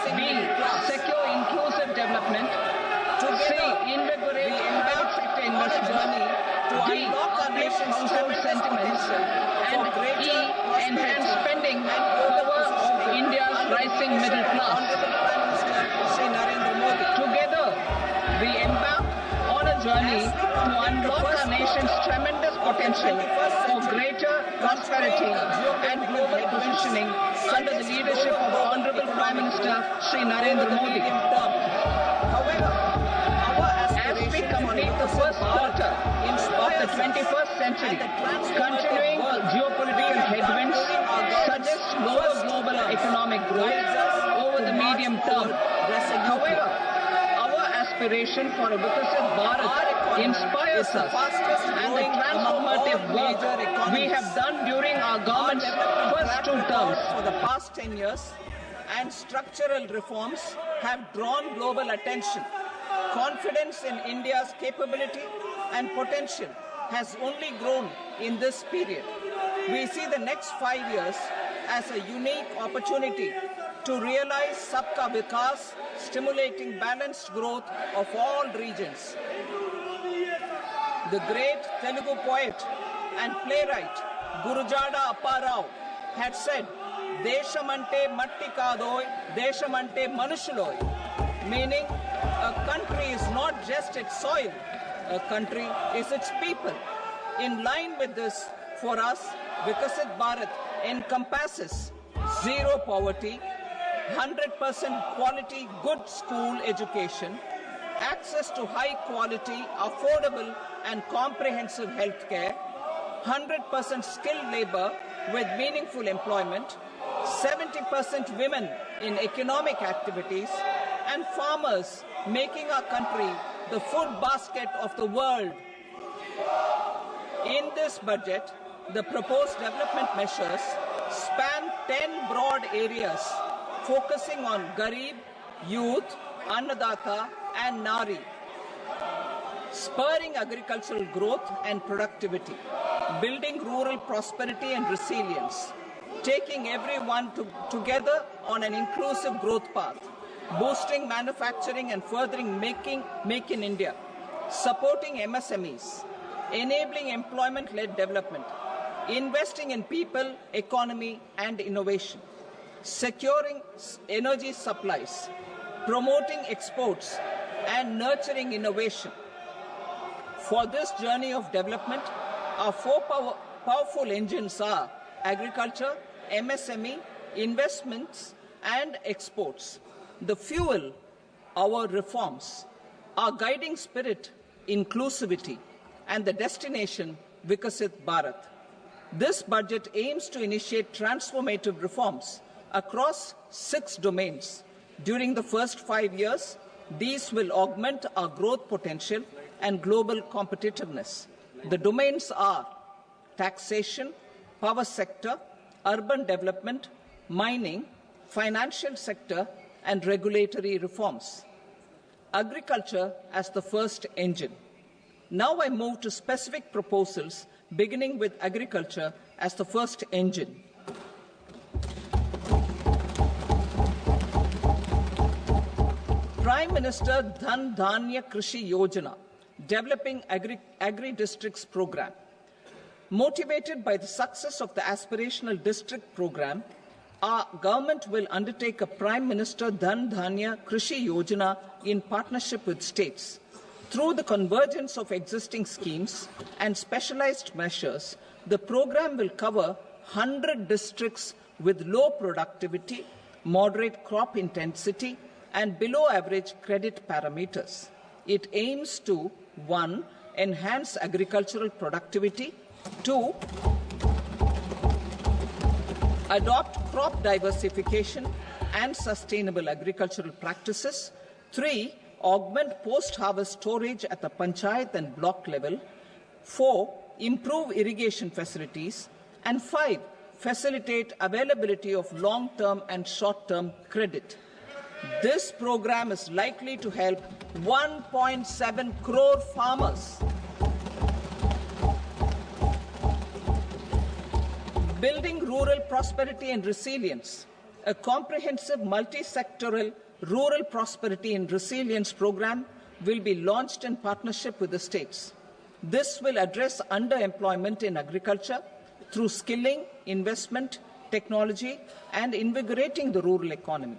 secure inclusive development, invigorate private sector investment, uplift household sentiments, and enhance spending power of India's rising middle class. Together, we embark on a journey to unlock our nation's tremendous potential for greater prosperity and global positioning under the leadership of Honorable Prime Minister Shri Narendra Modi. As we complete the first quarter of the 21st century, continuing geopolitical headwinds suggest lower global economic growth over the medium term. However, our aspiration for a Vikasit Bharat inspires us, and the transformative work we have done during our government's first 2 terms for the past 10 years and structural reforms have drawn global attention. Confidence in India's capability and potential has only grown in this period. We see the next 5 years as a unique opportunity to realize Sabka Vikas, stimulating balanced growth of all regions. The great Telugu poet and playwright Gurujada Apparao had said, "Deshamante matti kadoy, deshamante manushuloy," meaning a country is not just its soil, a country is its people. In line with this, for us, Vikasit Bharat encompasses zero poverty, 100% quality good school education, access to high quality, affordable and comprehensive health care, 100% skilled labor with meaningful employment, 70% women in economic activities, and farmers making our country the food basket of the world. In this budget, the proposed development measures span 10 broad areas, focusing on Garib, youth, Annadata, and Nari, spurring agricultural growth and productivity, building rural prosperity and resilience, taking everyone together on an inclusive growth path, boosting manufacturing and furthering Make in India, supporting MSMEs, enabling employment-led development, investing in people, economy, and innovation, securing energy supplies, promoting exports, and nurturing innovation. For this journey of development, our 4 powerful engines are agriculture, MSME, investments, and exports. The fuel, our reforms, our guiding spirit, inclusivity, and the destination, Vikasit Bharat. This budget aims to initiate transformative reforms across 6 domains. During the first 5 years, these will augment our growth potential and global competitiveness. The domains are taxation, power sector, urban development, mining, financial sector, and regulatory reforms. Agriculture as the first engine. Now I move to specific proposals, beginning with agriculture as the first engine. Prime Minister Dhan Dhanya Krishi Yojana, developing agri-districts program. Motivated by the success of the aspirational district program, our government will undertake a Prime Minister Dhan Dhanya Krishi Yojana in partnership with states. Through the convergence of existing schemes and specialized measures, the program will cover 100 districts with low productivity, moderate crop intensity, and below average credit parameters. It aims to 1. Enhance agricultural productivity, 2. Adopt crop diversification and sustainable agricultural practices, 3. Augment post-harvest storage at the panchayat and block level, 4. Improve irrigation facilities, and 5. Facilitate availability of long-term and short-term credit. This program is likely to help 1.7 crore farmers. Building rural prosperity and resilience. A comprehensive multi-sectoral rural prosperity and resilience program will be launched in partnership with the states. This will address underemployment in agriculture through skilling, investment, technology, and invigorating the rural economy.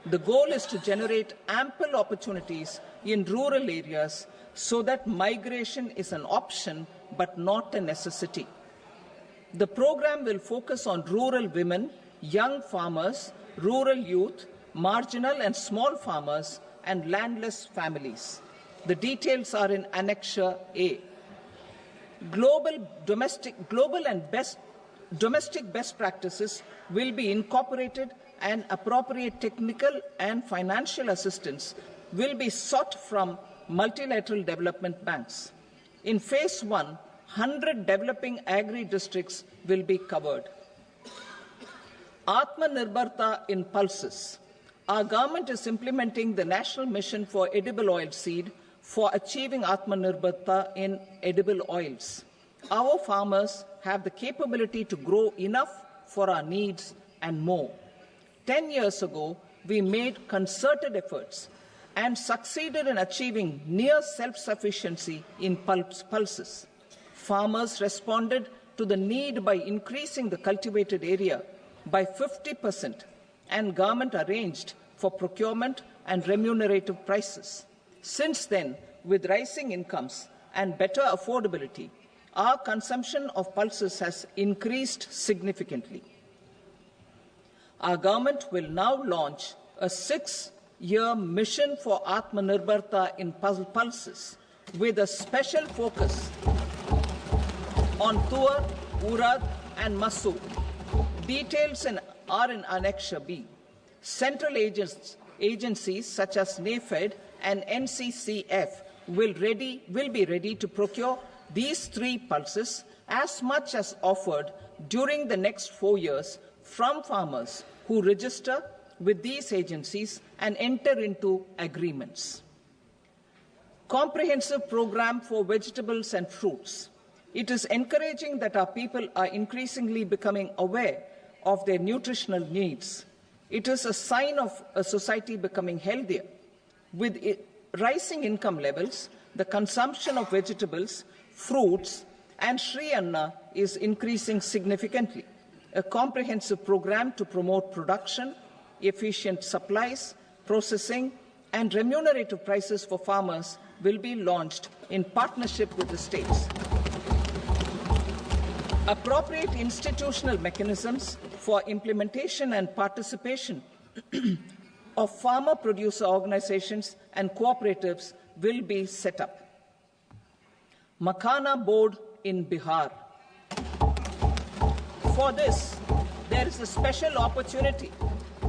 The goal is to generate ample opportunities in rural areas so that migration is an option but not a necessity. The program will focus on rural women, young farmers, rural youth, marginal and small farmers, and landless families. The details are in Annexure A. Domestic best practices will be incorporated, and appropriate technical and financial assistance will be sought from multilateral development banks. In Phase 1, 100 developing agri-districts will be covered. Atmanirbharta in pulses. Our government is implementing the National Mission for Edible Oilseed for achieving Atmanirbharta in edible oils. Our farmers have the capability to grow enough for our needs and more. 10 years ago, we made concerted efforts and succeeded in achieving near self-sufficiency in pulses. Farmers responded to the need by increasing the cultivated area by 50%, and government arranged for procurement and remunerative prices. Since then, with rising incomes and better affordability, our consumption of pulses has increased significantly. Our government will now launch a 6-year mission for Atmanirbharta in pulses with a special focus on Tuar, Urad and Masoor. Details are in Annexure B. Central agencies such as NAFED and NCCF will be ready to procure these 3 pulses as much as offered during the next 4 years from farmers who register with these agencies and enter into agreements. Comprehensive program for vegetables and fruits. It is encouraging that our people are increasingly becoming aware of their nutritional needs. It is a sign of a society becoming healthier. With rising income levels, the consumption of vegetables, fruits, and Sri Anna is increasing significantly. A comprehensive program to promote production, efficient supplies, processing, and remunerative prices for farmers will be launched in partnership with the states. Appropriate institutional mechanisms for implementation and participation of farmer producer organizations and cooperatives will be set up. Makhana board in Bihar. For this, there is a special opportunity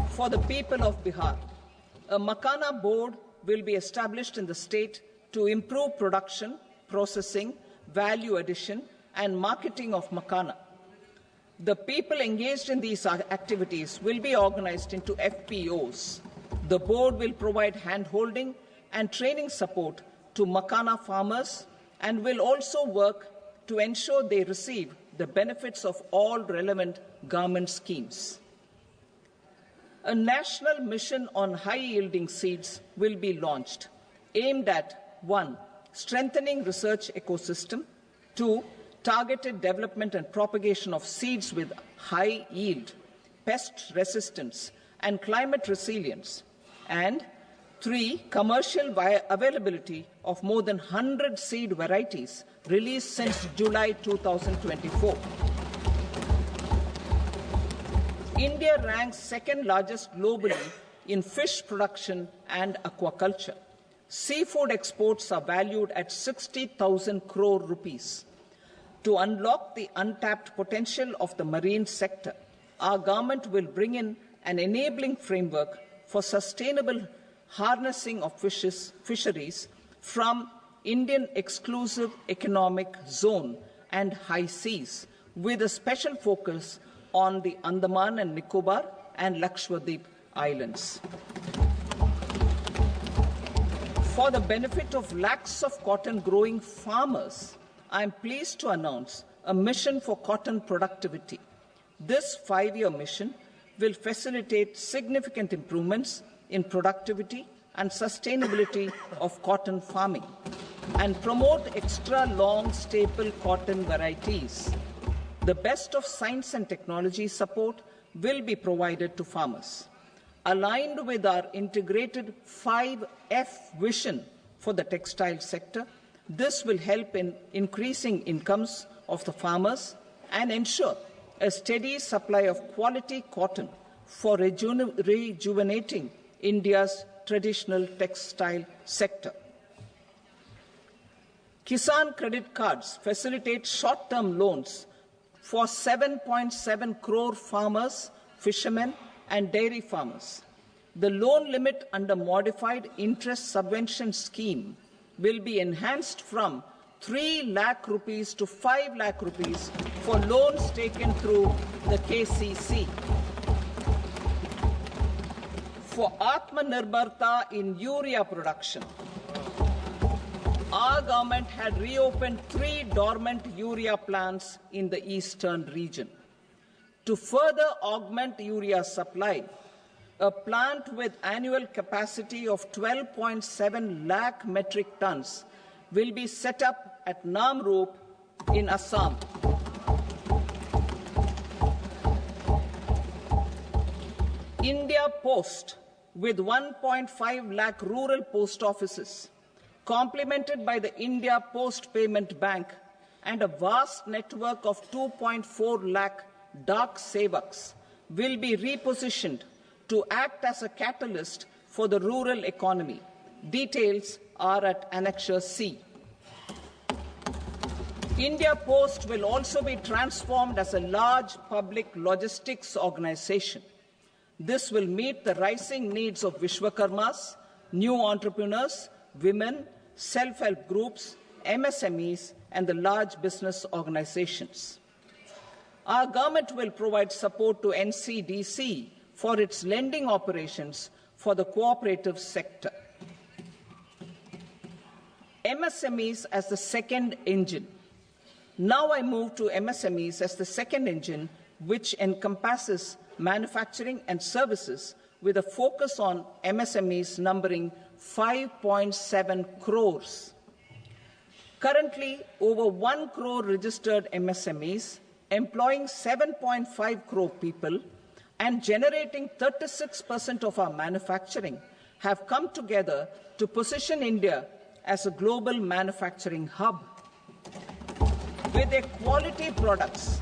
for the people of Bihar. A Makhana board will be established in the state to improve production, processing, value addition, and marketing of Makhana. The people engaged in these activities will be organized into FPOs. The board will provide hand-holding and training support to Makhana farmers and will also work to ensure they receive the benefits of all relevant government schemes. A national mission on high-yielding seeds will be launched, aimed at 1. Strengthening research ecosystem, 2. Targeted development and propagation of seeds with high yield, pest resistance, and climate resilience, and 3. Commercial availability of more than 100 seed varieties released since July 2024. India ranks second largest globally in fish production and aquaculture. Seafood exports are valued at 60,000 crore rupees. To unlock the untapped potential of the marine sector, our government will bring in an enabling framework for sustainable harnessing of fisheries from Indian Exclusive Economic Zone and high seas, with a special focus on the Andaman and Nicobar and Lakshadweep Islands. For the benefit of lakhs of cotton-growing farmers, I am pleased to announce a mission for cotton productivity. This 5-year mission will facilitate significant improvements in productivity and sustainability of cotton farming and promote extra long staple cotton varieties. The best of science and technology support will be provided to farmers. Aligned with our integrated 5F vision for the textile sector, this will help in increasing incomes of the farmers and ensure a steady supply of quality cotton for rejuvenating India's traditional textile sector. Kisan credit cards facilitate short-term loans for 7.7 crore farmers, fishermen, and dairy farmers. The loan limit under modified interest subvention scheme will be enhanced from 3 lakh rupees to 5 lakh rupees for loans taken through the KCC. For Atmanirbharta in urea production, our government had reopened 3 dormant urea plants in the eastern region. To further augment urea supply, a plant with annual capacity of 12.7 lakh metric tons will be set up at Namrup in Assam. India Post, with 1.5 lakh rural post offices, complemented by the India Post Payment Bank and a vast network of 2.4 lakh Dak Sevaks, will be repositioned to act as a catalyst for the rural economy. Details are at Annexure C. India Post will also be transformed as a large public logistics organization. This will meet the rising needs of Vishwakarmas, new entrepreneurs, women, self-help groups, MSMEs, and the large business organizations. Our government will provide support to NCDC for its lending operations for the cooperative sector. MSMEs as the second engine. Now I move to MSMEs as the second engine, which encompasses manufacturing and services with a focus on MSMEs numbering 5.7 crores. Currently, over 1 crore registered MSMEs, employing 7.5 crore people and generating 36% of our manufacturing, have come together to position India as a global manufacturing hub. With their quality products,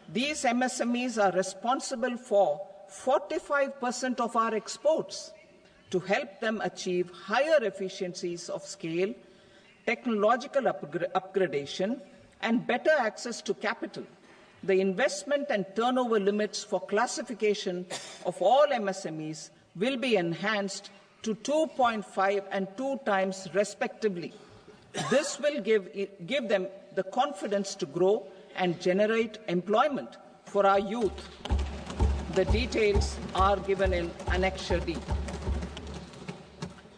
these MSMEs are responsible for 45% of our exports. To help them achieve higher efficiencies of scale, technological upgradation, and better access to capital, the investment and turnover limits for classification of all MSMEs will be enhanced to 2.5 and 2 times respectively. This will give them the confidence to grow and generate employment for our youth. The details are given in Annexure D.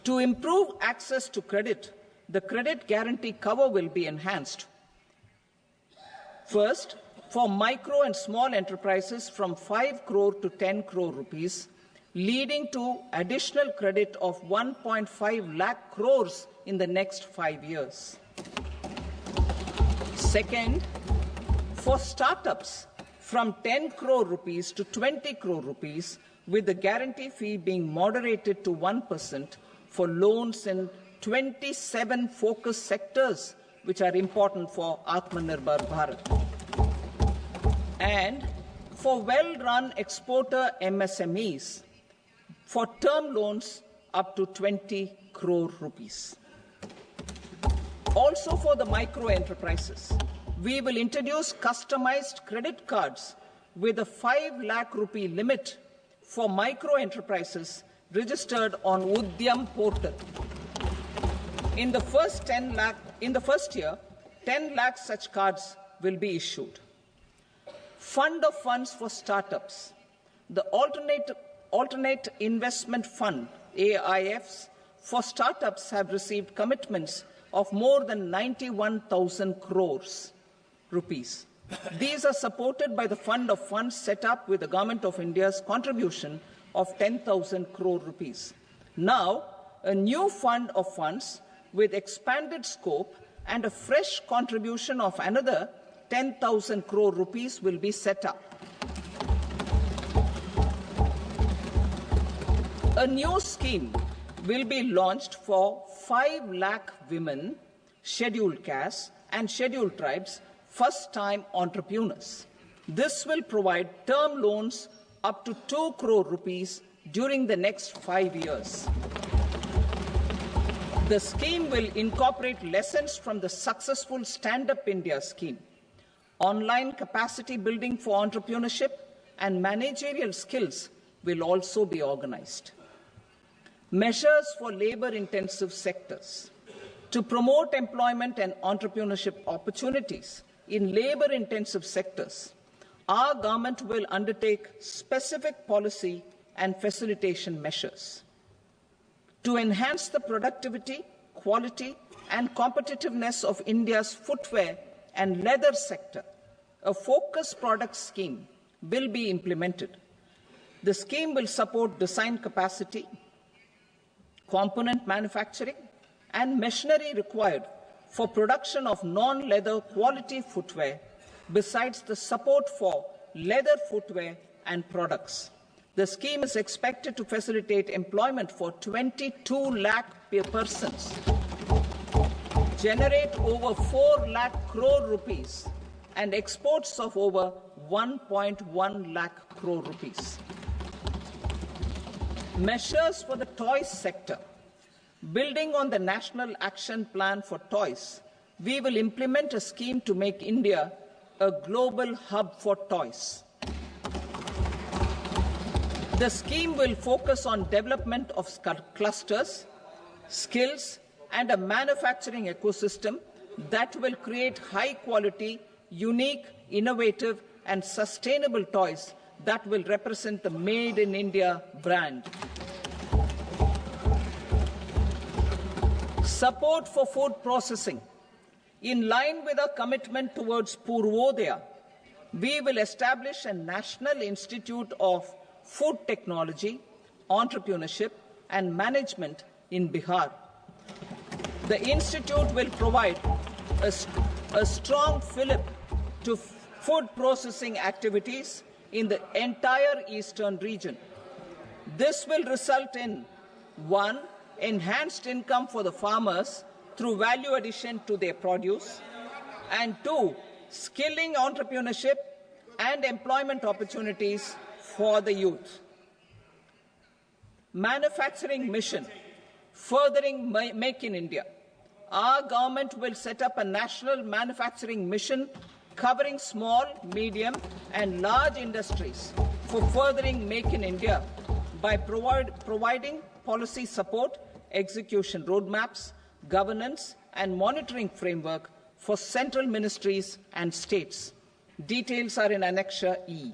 To improve access to credit, the credit guarantee cover will be enhanced. First, for micro and small enterprises from 5 crore to 10 crore rupees, leading to additional credit of 1.5 lakh crores in the next 5 years. Second, for startups from 10 crore rupees to 20 crore rupees, with the guarantee fee being moderated to 1% for loans in 27 focus sectors which are important for Atmanirbhar Bharat. And for well-run exporter MSMEs, for term loans up to 20 crore rupees. Also for the micro enterprises, we will introduce customized credit cards with a 5 lakh rupee limit for micro enterprises registered on Udyam portal. In the first year, 10 lakh such cards will be issued. Fund of funds for startups. The Alternate Investment Fund, AIFs, for startups have received commitments of more than 91,000 crores rupees. These are supported by the fund of funds set up with the Government of India's contribution of 10,000 crore rupees. Now, a new fund of funds with expanded scope and a fresh contribution of another 10,000 crore rupees will be set up. A new scheme will be launched for 5 lakh women, scheduled castes and scheduled tribes, first-time entrepreneurs. This will provide term loans up to 2 crore rupees during the next 5 years. The scheme will incorporate lessons from the successful Stand Up India scheme. Online capacity building for entrepreneurship and managerial skills will also be organized. Measures for labor-intensive sectors. To promote employment and entrepreneurship opportunities in labor-intensive sectors, our government will undertake specific policy and facilitation measures. To enhance the productivity, quality and competitiveness of India's footwear and leather sector, a focused product scheme will be implemented. The scheme will support design capacity, component manufacturing and machinery required for production of non-leather quality footwear, besides the support for leather footwear and products. The scheme is expected to facilitate employment for 22 lakh persons, generate over 4 lakh crore rupees, and exports of over 1.1 lakh crore rupees. Measures for the toys sector. Building on the National Action Plan for Toys, we will implement a scheme to make India a global hub for toys. The scheme will focus on development of clusters, skills, and a manufacturing ecosystem that will create high-quality, unique, innovative, and sustainable toys that will represent the Made in India brand. Support for food processing. In line with our commitment towards Purvodaya, we will establish a National Institute of Food Technology, Entrepreneurship and Management in Bihar. The institute will provide a strong fillip to food processing activities in the entire eastern region. This will result in 1. Enhanced income for the farmers through value addition to their produce, and 2. Skilling entrepreneurship and employment opportunities for the youth. Manufacturing mission, furthering Make in India. Our government will set up a national manufacturing mission covering small, medium and large industries for furthering Make in India by providing policy support, execution roadmaps, governance and monitoring framework for central ministries and states. Details are in Annexure E.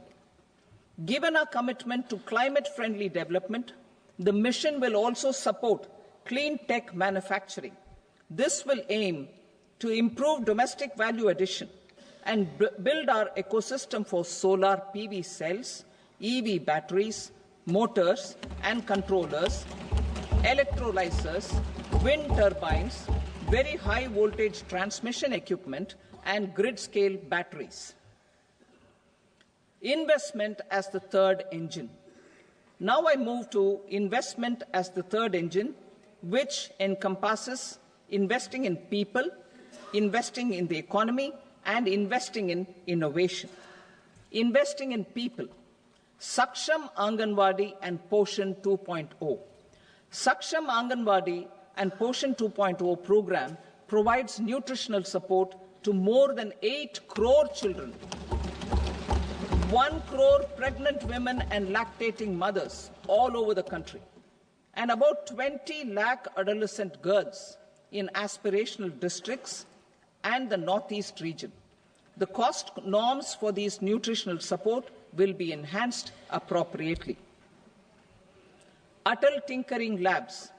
Given our commitment to climate-friendly development, the mission will also support clean tech manufacturing. This will aim to improve domestic value addition and build our ecosystem for solar PV cells, EV batteries, motors and controllers, electrolyzers, wind turbines, very high voltage transmission equipment and grid-scale batteries. Investment as the third engine. Now I move to investment as the third engine, which encompasses investing in people, investing in the economy, and investing in innovation. Investing in people. Saksham Anganwadi and Poshan 2.0. Saksham Anganwadi and Poshan 2.0 program provides nutritional support to more than 8 crore children, 1 crore pregnant women and lactating mothers all over the country, and about 20 lakh adolescent girls in aspirational districts and the Northeast region. The cost norms for these nutritional support will be enhanced appropriately. Atal Tinkering Labs.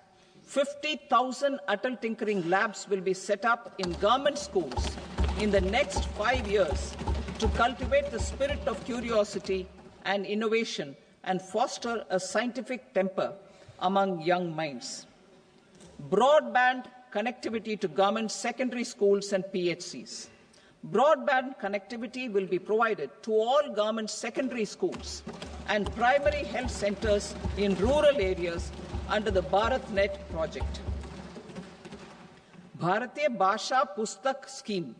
50,000 Atal Tinkering Labs will be set up in government schools in the next 5 years to cultivate the spirit of curiosity and innovation and foster a scientific temper among young minds. Broadband connectivity to government secondary schools and PHCs. Broadband connectivity will be provided to all government secondary schools and primary health centers in rural areas under the BharatNet project. Bharatiya Bhasha Pustak scheme.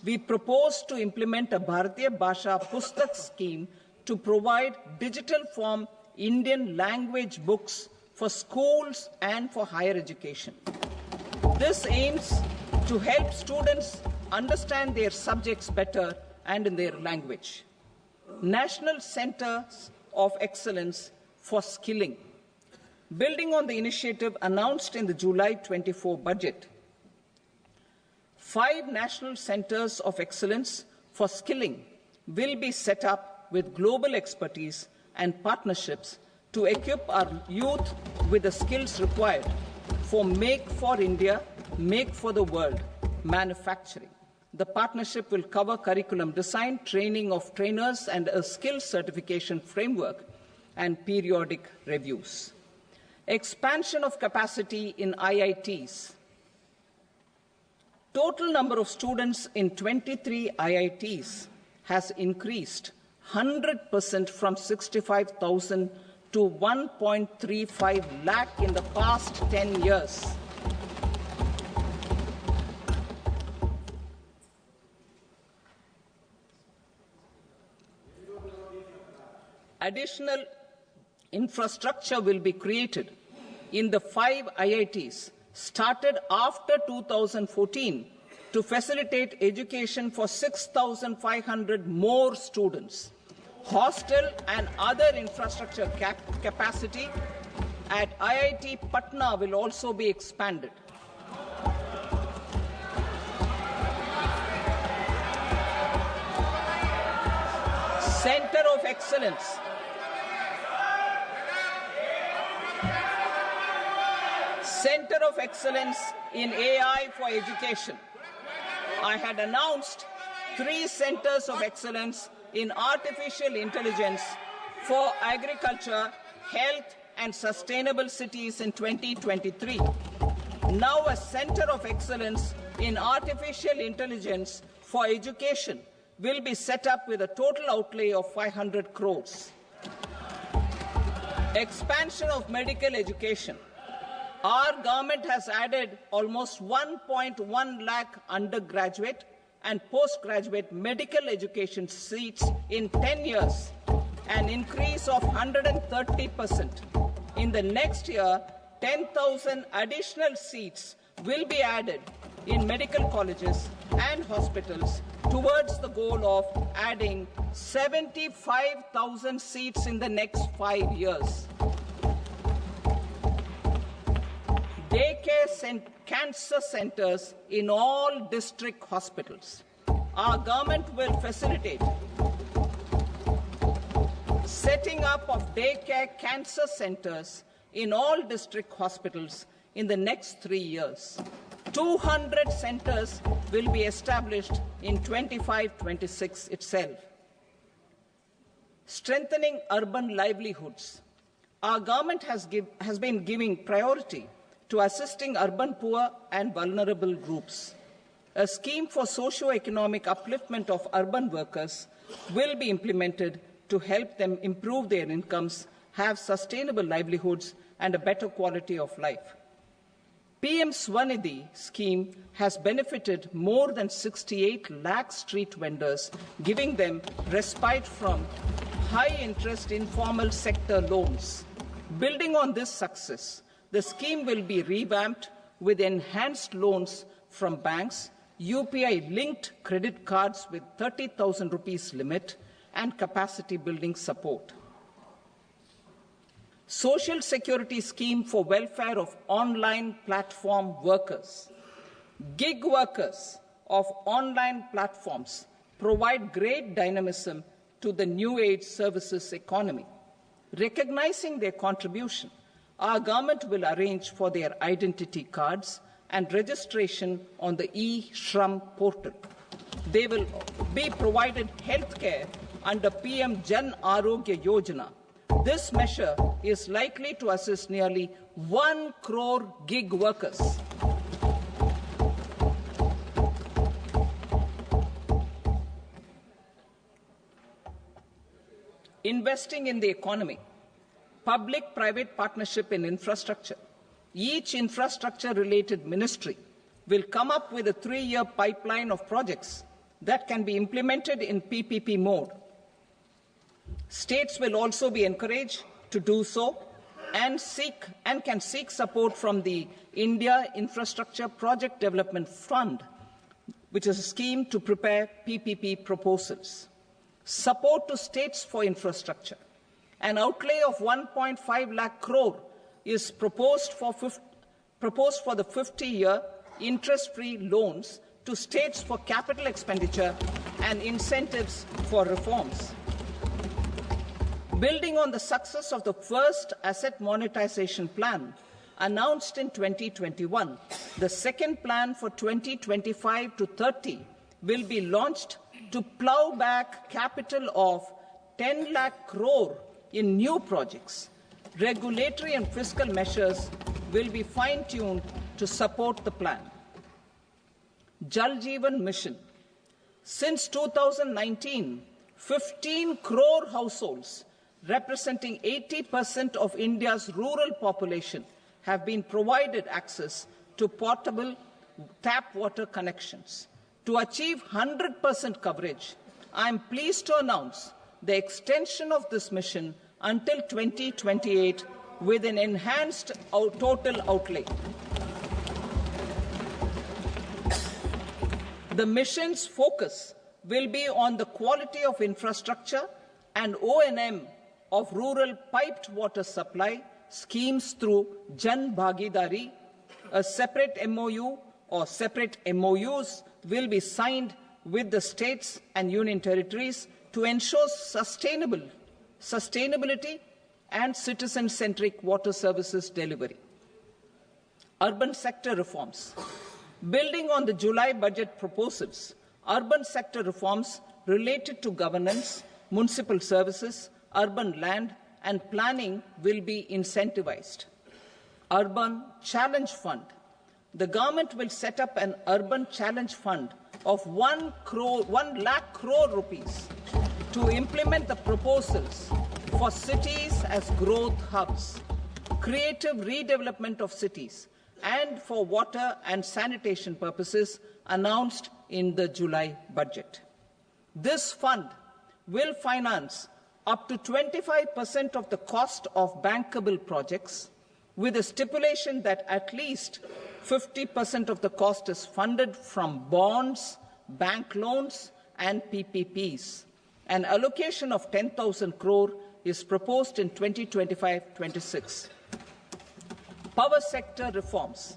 We propose to implement a Bharatiya Bhasha Pustak scheme to provide digital form Indian language books for schools and for higher education. This aims to help students understand their subjects better and in their language. National Centers of Excellence for Skilling. Building on the initiative announced in the July 24 budget, 5 national centers of excellence for skilling will be set up with global expertise and partnerships to equip our youth with the skills required for Make for India, Make for the World manufacturing. The partnership will cover curriculum design, training of trainers, and a skills certification framework and periodic reviews. Expansion of capacity in IITs. Total number of students in 23 IITs has increased 100% from 65,000 to 1.35 lakh in the past 10 years. Additional infrastructure will be created in the 5 IITs started after 2014 to facilitate education for 6,500 more students. Hostel and other infrastructure capacity at IIT Patna will also be expanded. Center of Excellence. Center of Excellence in AI for Education. I had announced 3 centers of excellence in artificial intelligence for agriculture, health, and sustainable cities in 2023. Now a center of excellence in artificial intelligence for education will be set up with a total outlay of 500 crores. Expansion of medical education. Our government has added almost 1.1 lakh undergraduate and postgraduate medical education seats in 10 years, an increase of 130%. In the next year, 10,000 additional seats will be added in medical colleges and hospitals towards the goal of adding 75,000 seats in the next 5 years. Daycare cancer centers in all district hospitals. Our government will facilitate setting up of daycare cancer centers in all district hospitals in the next 3 years. 200 centers will be established in 25-26 itself. Strengthening urban livelihoods. Our government has been giving priority to assisting urban poor and vulnerable groups. A scheme for socio-economic upliftment of urban workers will be implemented to help them improve their incomes, have sustainable livelihoods, and a better quality of life. PM Swanidhi scheme has benefited more than 68 lakh street vendors, giving them respite from high-interest informal sector loans. Building on this success, the scheme will be revamped with enhanced loans from banks, UPI-linked credit cards with 30,000 rupees limit, and capacity building support. Social Security Scheme for welfare of online platform workers. Gig workers of online platforms provide great dynamism to the new age services economy. Recognizing their contribution, our government will arrange for their identity cards and registration on the e-Shram portal. They will be provided health care under PM Jan Arogya Yojana. This measure is likely to assist nearly 1 crore gig workers. Investing in the economy, public-private partnership in infrastructure. Each infrastructure-related ministry will come up with a 3-year pipeline of projects that can be implemented in PPP mode. States will also be encouraged to do so and can seek support from the India Infrastructure Project Development Fund, which is a scheme to prepare PPP proposals. Support to states for infrastructure. An outlay of 1.5 lakh crore is proposed for the 50-year interest-free loans to states for capital expenditure and incentives for reforms. Building on the success of the first asset monetization plan announced in 2021, the second plan for 2025 to 30 will be launched to plough back capital of 10 lakh crore in new projects. Regulatory and fiscal measures will be fine-tuned to support the plan. Jal Jeevan Mission. Since 2019, 15 crore households, representing 80% of India's rural population, have been provided access to portable tap water connections. To achieve 100% coverage, I am pleased to announce the extension of this mission until 2028 with an enhanced total outlay. The mission's focus will be on the quality of infrastructure and O&M of rural piped water supply schemes through Jan Bhagidari. A separate MOU or separate MOUs will be signed with the states and union territories to ensure sustainability and citizen-centric water services delivery. Urban sector reforms. Building on the July budget proposals, urban sector reforms related to governance, municipal services, urban land and planning will be incentivized. Urban Challenge Fund. The government will set up an urban challenge fund of 1 lakh crore rupees to implement the proposals for cities as growth hubs, creative redevelopment of cities, and for water and sanitation purposes announced in the July budget. This fund will finance up to 25% of the cost of bankable projects, with a stipulation that at least 50% of the cost is funded from bonds, bank loans, and PPPs. An allocation of 10,000 crore is proposed in 2025-26. Power sector reforms.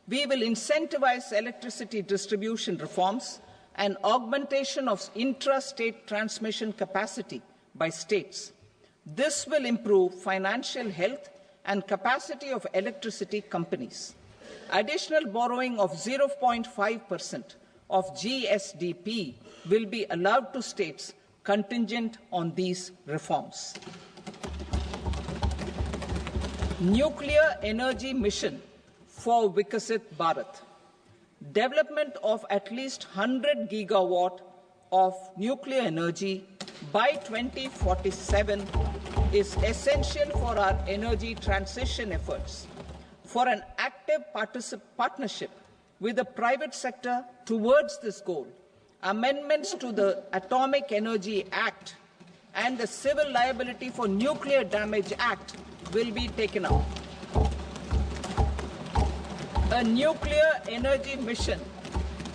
We will incentivize electricity distribution reforms and augmentation of intra-state transmission capacity by states. This will improve financial health and capacity of electricity companies. Additional borrowing of 0.5% of GSDP will be allowed to states contingent on these reforms. Nuclear energy mission for Vikasit Bharat. Development of at least 100 gigawatt of nuclear energy by 2047 is essential for our energy transition efforts. For an active partnership with the private sector towards this goal, amendments to the Atomic Energy Act and the Civil Liability for Nuclear Damage Act will be taken up. A nuclear energy mission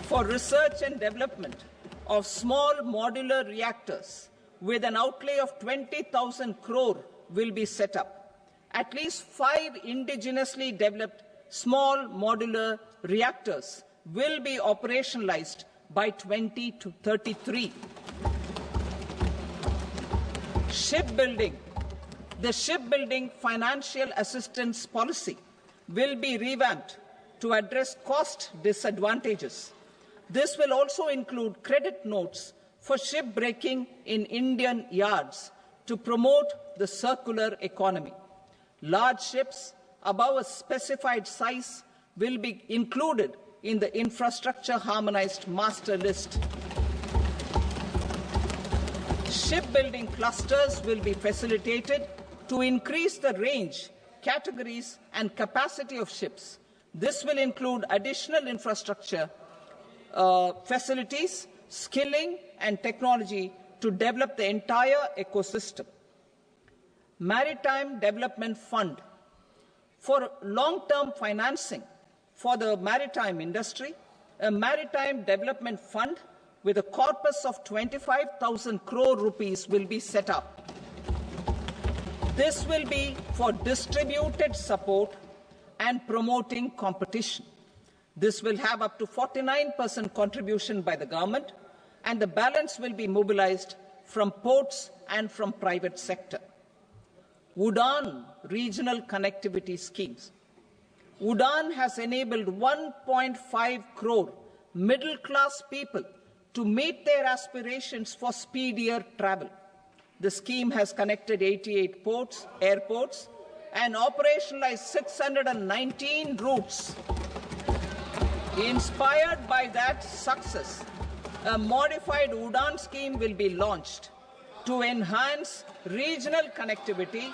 for research and development of small modular reactors with an outlay of 20,000 crore will be set up. At least 5 indigenously developed small modular reactors will be operationalized by 2033. Shipbuilding. The shipbuilding financial assistance policy will be revamped to address cost disadvantages. This will also include credit notes for shipbreaking in Indian yards to promote the circular economy. Large ships above a specified size will be included in the infrastructure harmonized master list. Shipbuilding clusters will be facilitated to increase the range, categories and capacity of ships. This will include additional infrastructure, facilities, skilling and technology to develop the entire ecosystem. Maritime Development Fund. For long-term financing for the maritime industry, a Maritime Development Fund with a corpus of 25,000 crore rupees will be set up. This will be for distributed support and promoting competition. This will have up to 49% contribution by the government, and the balance will be mobilized from ports and from private sector. UDAN regional connectivity schemes. UDAN has enabled 1.5 crore middle-class people to meet their aspirations for speedier travel. The scheme has connected 88 airports, and operationalized 619 routes. Inspired by that success, a modified UDAN scheme will be launched to enhance regional connectivity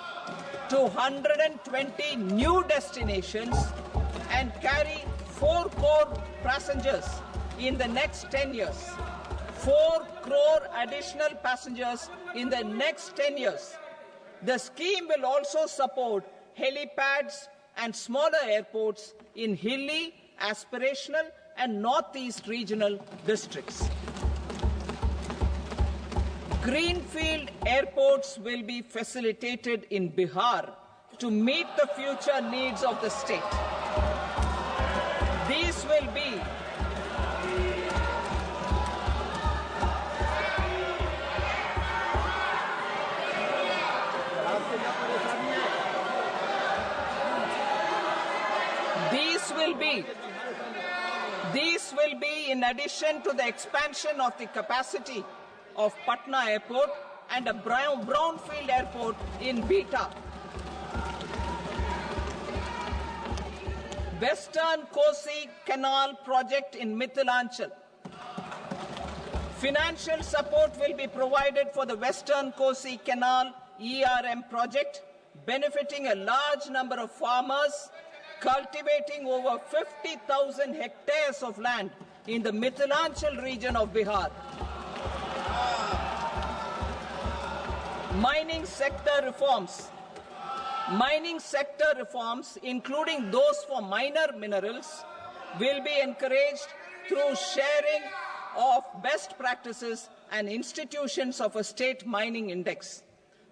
to 120 new destinations and carry 4 crore passengers in the next 10 years. 4 crore additional passengers in the next 10 years. The scheme will also support helipads and smaller airports in hilly, aspirational and northeast regional districts. Greenfield airports will be facilitated in Bihar to meet the future needs of the state. These will be in addition to the expansion of the capacity of Patna Airport and a brownfield airport in Beta. Western Kosi Canal project in Mithilanchal. Financial support will be provided for the Western Kosi Canal ERM project, benefiting a large number of farmers cultivating over 50,000 hectares of land in the Mithilanchal region of Bihar. Mining sector reforms. Mining sector reforms, including those for minor minerals, will be encouraged through sharing of best practices and institutions of a state mining index.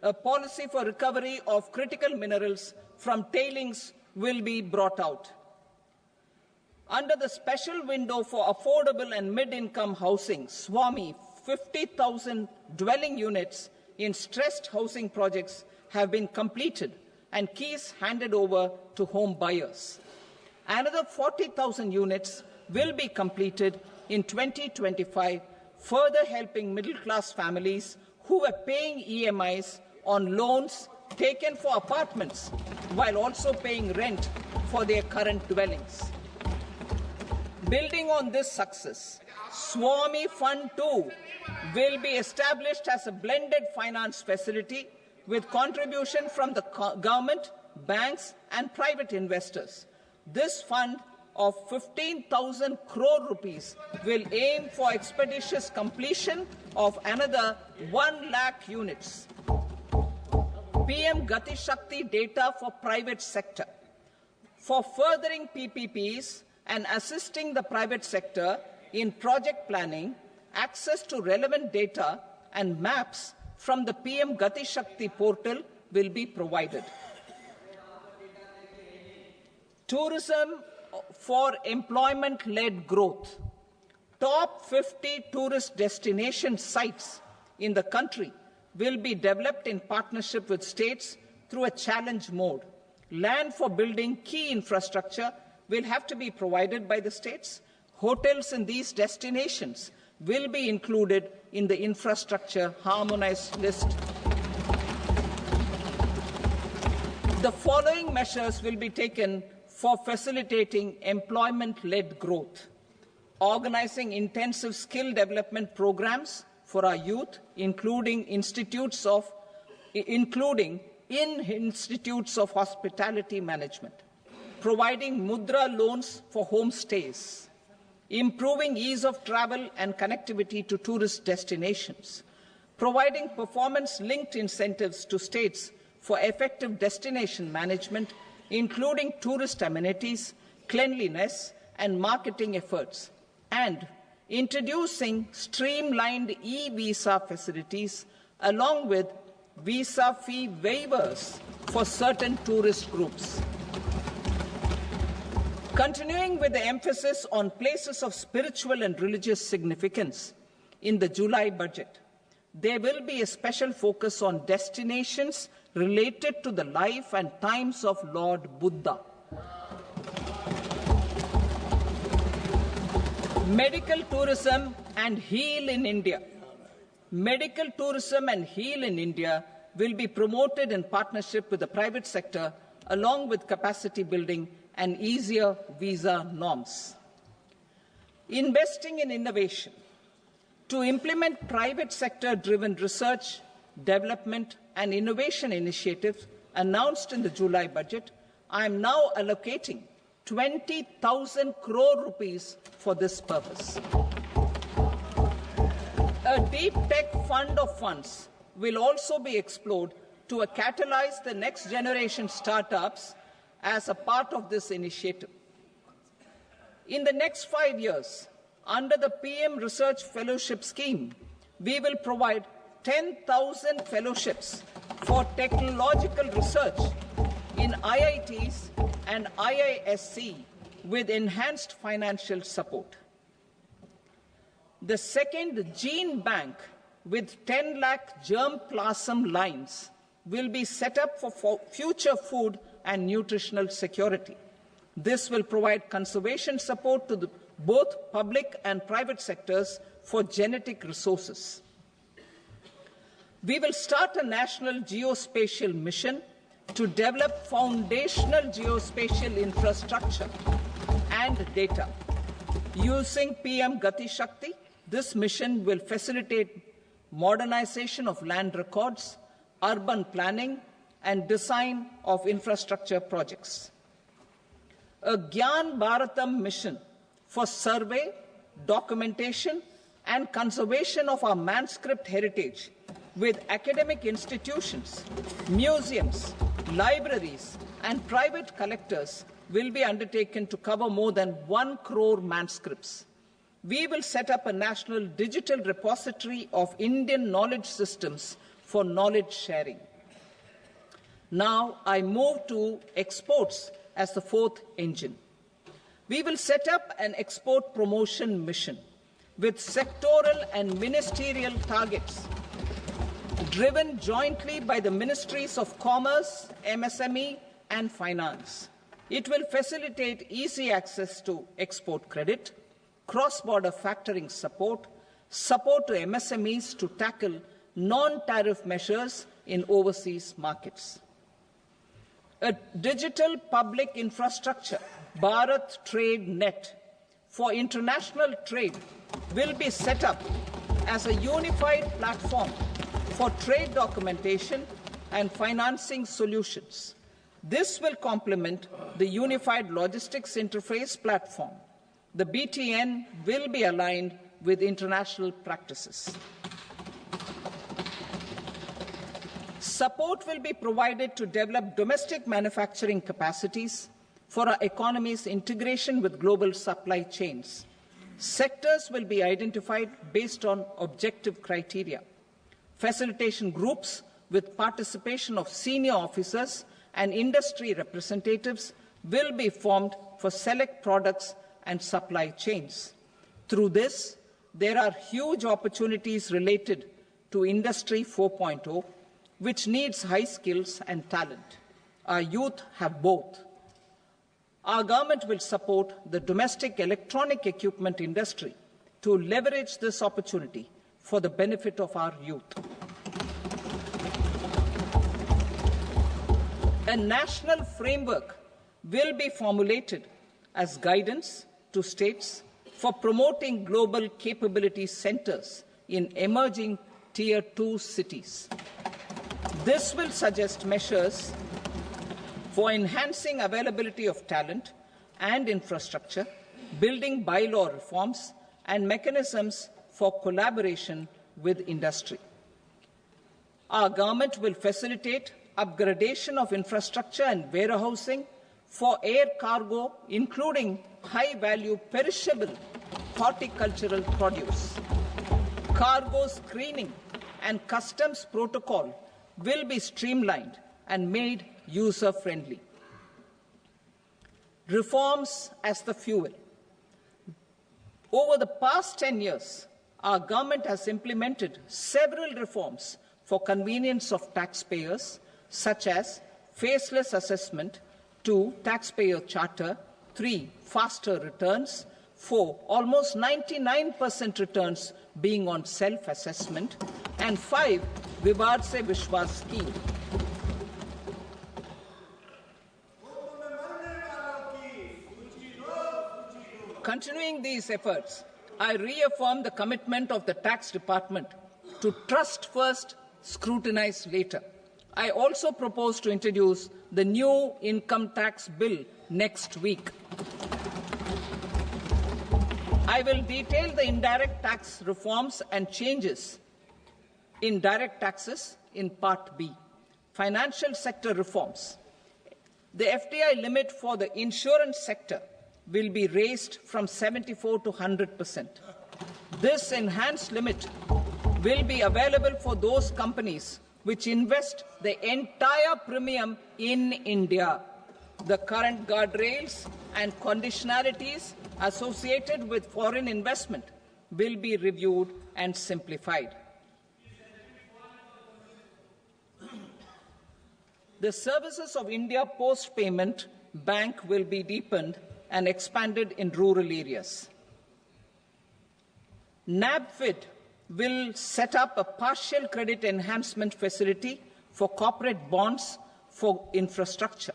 A policy for recovery of critical minerals from tailings will be brought out. Under the special window for affordable and mid-income housing, SWAMI, 50,000 dwelling units in stressed housing projects have been completed and keys handed over to home buyers. Another 40,000 units will be completed in 2025, further helping middle-class families who were paying EMIs on loans taken for apartments while also paying rent for their current dwellings. Building on this success, SWAMI Fund 2 will be established as a blended finance facility with contribution from the government, banks and private investors. This fund of 15,000 crore rupees will aim for expeditious completion of another 1 lakh units. PM Gati Shakti data for private sector. For furthering PPPs and assisting the private sector in project planning, access to relevant data and maps from the PM Gati Shakti portal will be provided. Tourism for employment-led growth. Top 50 tourist destination sites in the country will be developed in partnership with states through a challenge mode. Land for building key infrastructure will have to be provided by the states. hotels in these destinations will be included in the infrastructure harmonized list. The following measures will be taken for facilitating employment-led growth: organizing intensive skill development programs for our youth, including in institutes of hospitality management, providing mudra loans for homestays, improving ease of travel and connectivity to tourist destinations, providing performance-linked incentives to states for effective destination management, including tourist amenities, cleanliness, and marketing efforts, and introducing streamlined e-visa facilities along with visa fee waivers for certain tourist groups. Continuing with the emphasis on places of spiritual and religious significance, in the July budget, there will be a special focus on destinations related to the life and times of Lord Buddha. Medical tourism and heal in India. Medical tourism and heal in India will be promoted in partnership with the private sector, along with capacity building and easier visa norms. Investing in innovation. To implement private sector-driven research, development, and innovation initiatives announced in the July budget, I am now allocating 20,000 crore rupees for this purpose. A deep tech fund of funds will also be explored to catalyze the next generation startups as a part of this initiative. In the next 5 years, under the PM Research Fellowship Scheme, we will provide 10,000 fellowships for technological research in IITs and IISc with enhanced financial support. The second gene bank with 10 lakh germplasm lines will be set up for future food and nutritional security. This will provide conservation support to both public and private sectors for genetic resources. We will start a national geospatial mission to develop foundational geospatial infrastructure and data. Using PM Gati Shakti, this mission will facilitate modernization of land records, urban planning, and design of infrastructure projects. A Gyan Bharatam mission for survey, documentation, and conservation of our manuscript heritage with academic institutions, museums, libraries, and private collectors will be undertaken to cover more than 1 crore manuscripts. We will set up a national digital repository of Indian knowledge systems for knowledge sharing. Now I move to exports as the fourth engine. We will set up an export promotion mission with sectoral and ministerial targets driven jointly by the Ministries of Commerce, MSME, and Finance. It will facilitate easy access to export credit, cross-border factoring support, support to MSMEs to tackle non-tariff measures in overseas markets. A digital public infrastructure, Bharat Trade Net, for international trade will be set up as a unified platform for trade documentation and financing solutions. This will complement the Unified Logistics Interface platform. The BTN will be aligned with international practices. Support will be provided to develop domestic manufacturing capacities for our economy's integration with global supply chains. Sectors will be identified based on objective criteria. Facilitation groups with participation of senior officers and industry representatives will be formed for select products and supply chains. Through this, there are huge opportunities related to Industry 4.0, which needs high skills and talent. Our youth have both. Our government will support the domestic electronic equipment industry to leverage this opportunity for the benefit of our youth. A national framework will be formulated as guidance to states for promoting global capability centers in emerging Tier 2 cities. This will suggest measures for enhancing availability of talent and infrastructure, building bylaw reforms, and mechanisms for collaboration with industry. Our government will facilitate upgradation of infrastructure and warehousing for air cargo, including high-value perishable horticultural produce. Cargo screening and customs protocol will be streamlined and made user-friendly. Reforms as the fuel. Over the past 10 years, our government has implemented several reforms for convenience of taxpayers, such as faceless assessment, 2, taxpayer charter, 3, faster returns, 4, almost 99% returns being on self-assessment, and 5, Vivad Se Vishwas scheme. Continuing these efforts, I reaffirm the commitment of the Tax Department to trust first, scrutinize later. I also propose to introduce the new income tax bill next week. I will detail the indirect tax reforms and changes in direct taxes in Part B. Financial sector reforms. The FDI limit for the insurance sector will be raised from 74 to 100%. This enhanced limit will be available for those companies which invest the entire premium in India. The current guardrails and conditionalities associated with foreign investment will be reviewed and simplified. The services of India Post Payment Bank will be deepened and expanded in rural areas. NABFID will set up a partial credit enhancement facility for corporate bonds for infrastructure.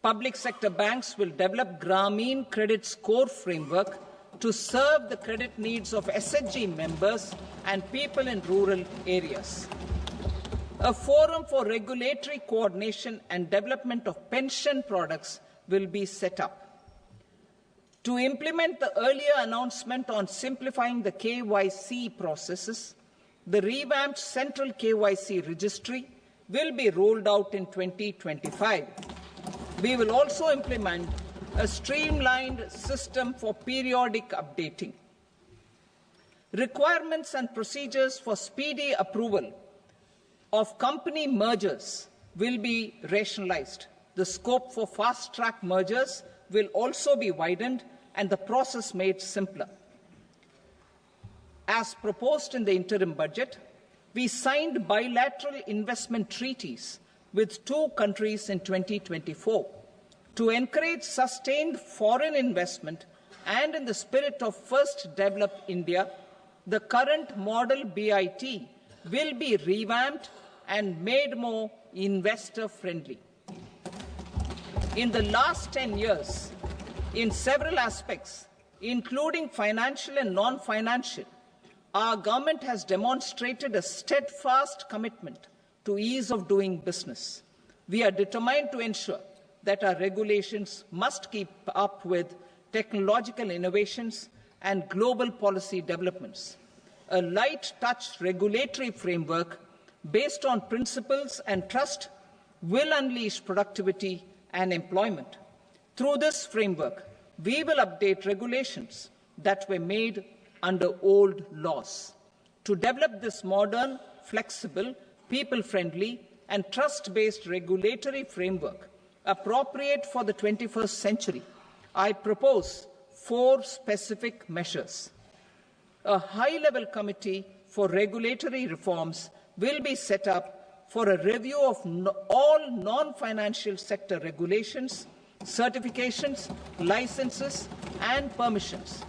Public sector banks will develop Grameen Credit Score Framework to serve the credit needs of SHG members and people in rural areas. A forum for regulatory coordination and development of pension products will be set up. To implement the earlier announcement on simplifying the KYC processes, the revamped Central KYC Registry will be rolled out in 2025. We will also implement a streamlined system for periodic updating. Requirements and procedures for speedy approval of company mergers will be rationalized. The scope for fast-track mergers will also be widened and the process made simpler. As proposed in the interim budget, we signed bilateral investment treaties with 2 countries in 2024 to encourage sustained foreign investment, and in the spirit of First Develop India, the current model BIT will be revamped and made more investor-friendly. In the last 10 years, in several aspects, including financial and non-financial, our government has demonstrated a steadfast commitment to ease of doing business. We are determined to ensure that our regulations must keep up with technological innovations and global policy developments. A light-touch regulatory framework based on principles and trust will unleash productivity and employment. Through this framework, we will update regulations that were made under old laws. To develop this modern, flexible, people-friendly and trust-based regulatory framework appropriate for the 21st century, I propose 4 specific measures. A high-level committee for regulatory reforms will be set up for a review of all non-financial sector regulations, certifications, licenses, and permissions.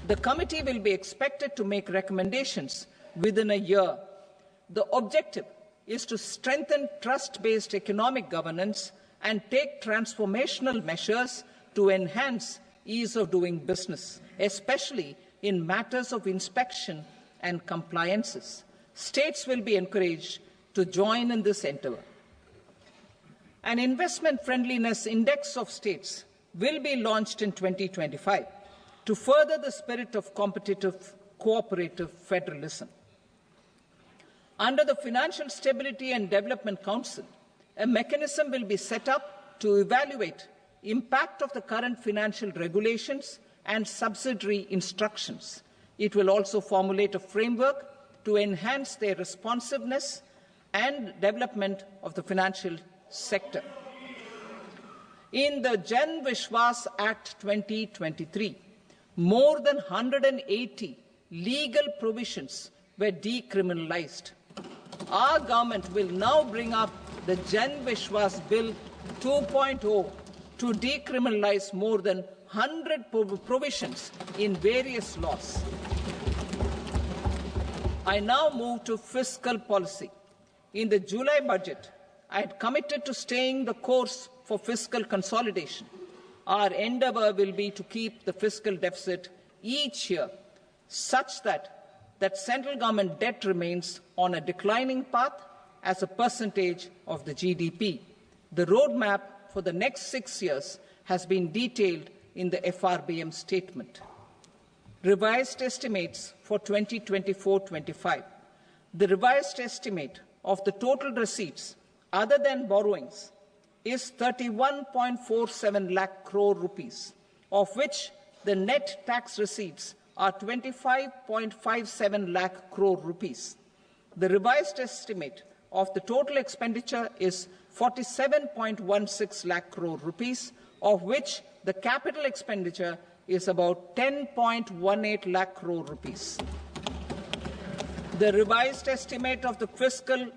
The committee will be expected to make recommendations within a year. The objective is to strengthen trust-based economic governance and take transformational measures to enhance ease of doing business, especially in matters of inspection and compliances. States will be encouraged to join in this endeavour. An investment friendliness index of states will be launched in 2025 to further the spirit of competitive, cooperative federalism. Under the Financial Stability and Development Council, a mechanism will be set up to evaluate impact of the current financial regulations and subsidiary instructions. It will also formulate a framework to enhance their responsiveness and development of the financial sector. In the Jan Vishwas Act 2023, more than 180 legal provisions were decriminalized. Our government will now bring up the Jan Vishwas Bill 2.0 to decriminalize more than 100 provisions in various laws. I now move to fiscal policy. In the July budget, I had committed to staying the course for fiscal consolidation. Our endeavour will be to keep the fiscal deficit each year such that central government debt remains on a declining path as a percentage of the GDP. The roadmap for the next 6 years has been detailed in the FRBM statement. Revised estimates for 2024-25. The revised estimate of the total receipts other than borrowings is 31.47 lakh crore rupees, of which the net tax receipts are 25.57 lakh crore rupees. The revised estimate of the total expenditure is 47.16 lakh crore rupees, of which the capital expenditure is about 10.18 lakh crore rupees. The revised estimate of the fiscal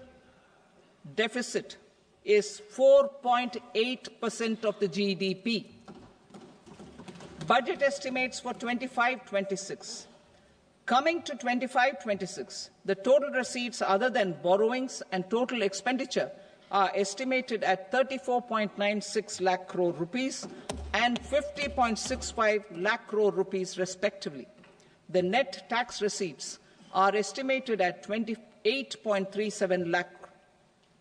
deficit is 4.8% of the GDP. Budget estimates for 25-26. Coming to 25-26, the total receipts other than borrowings and total expenditure are estimated at 34.96 lakh crore rupees and 50.65 lakh crore rupees respectively. The net tax receipts are estimated at 28.37 lakh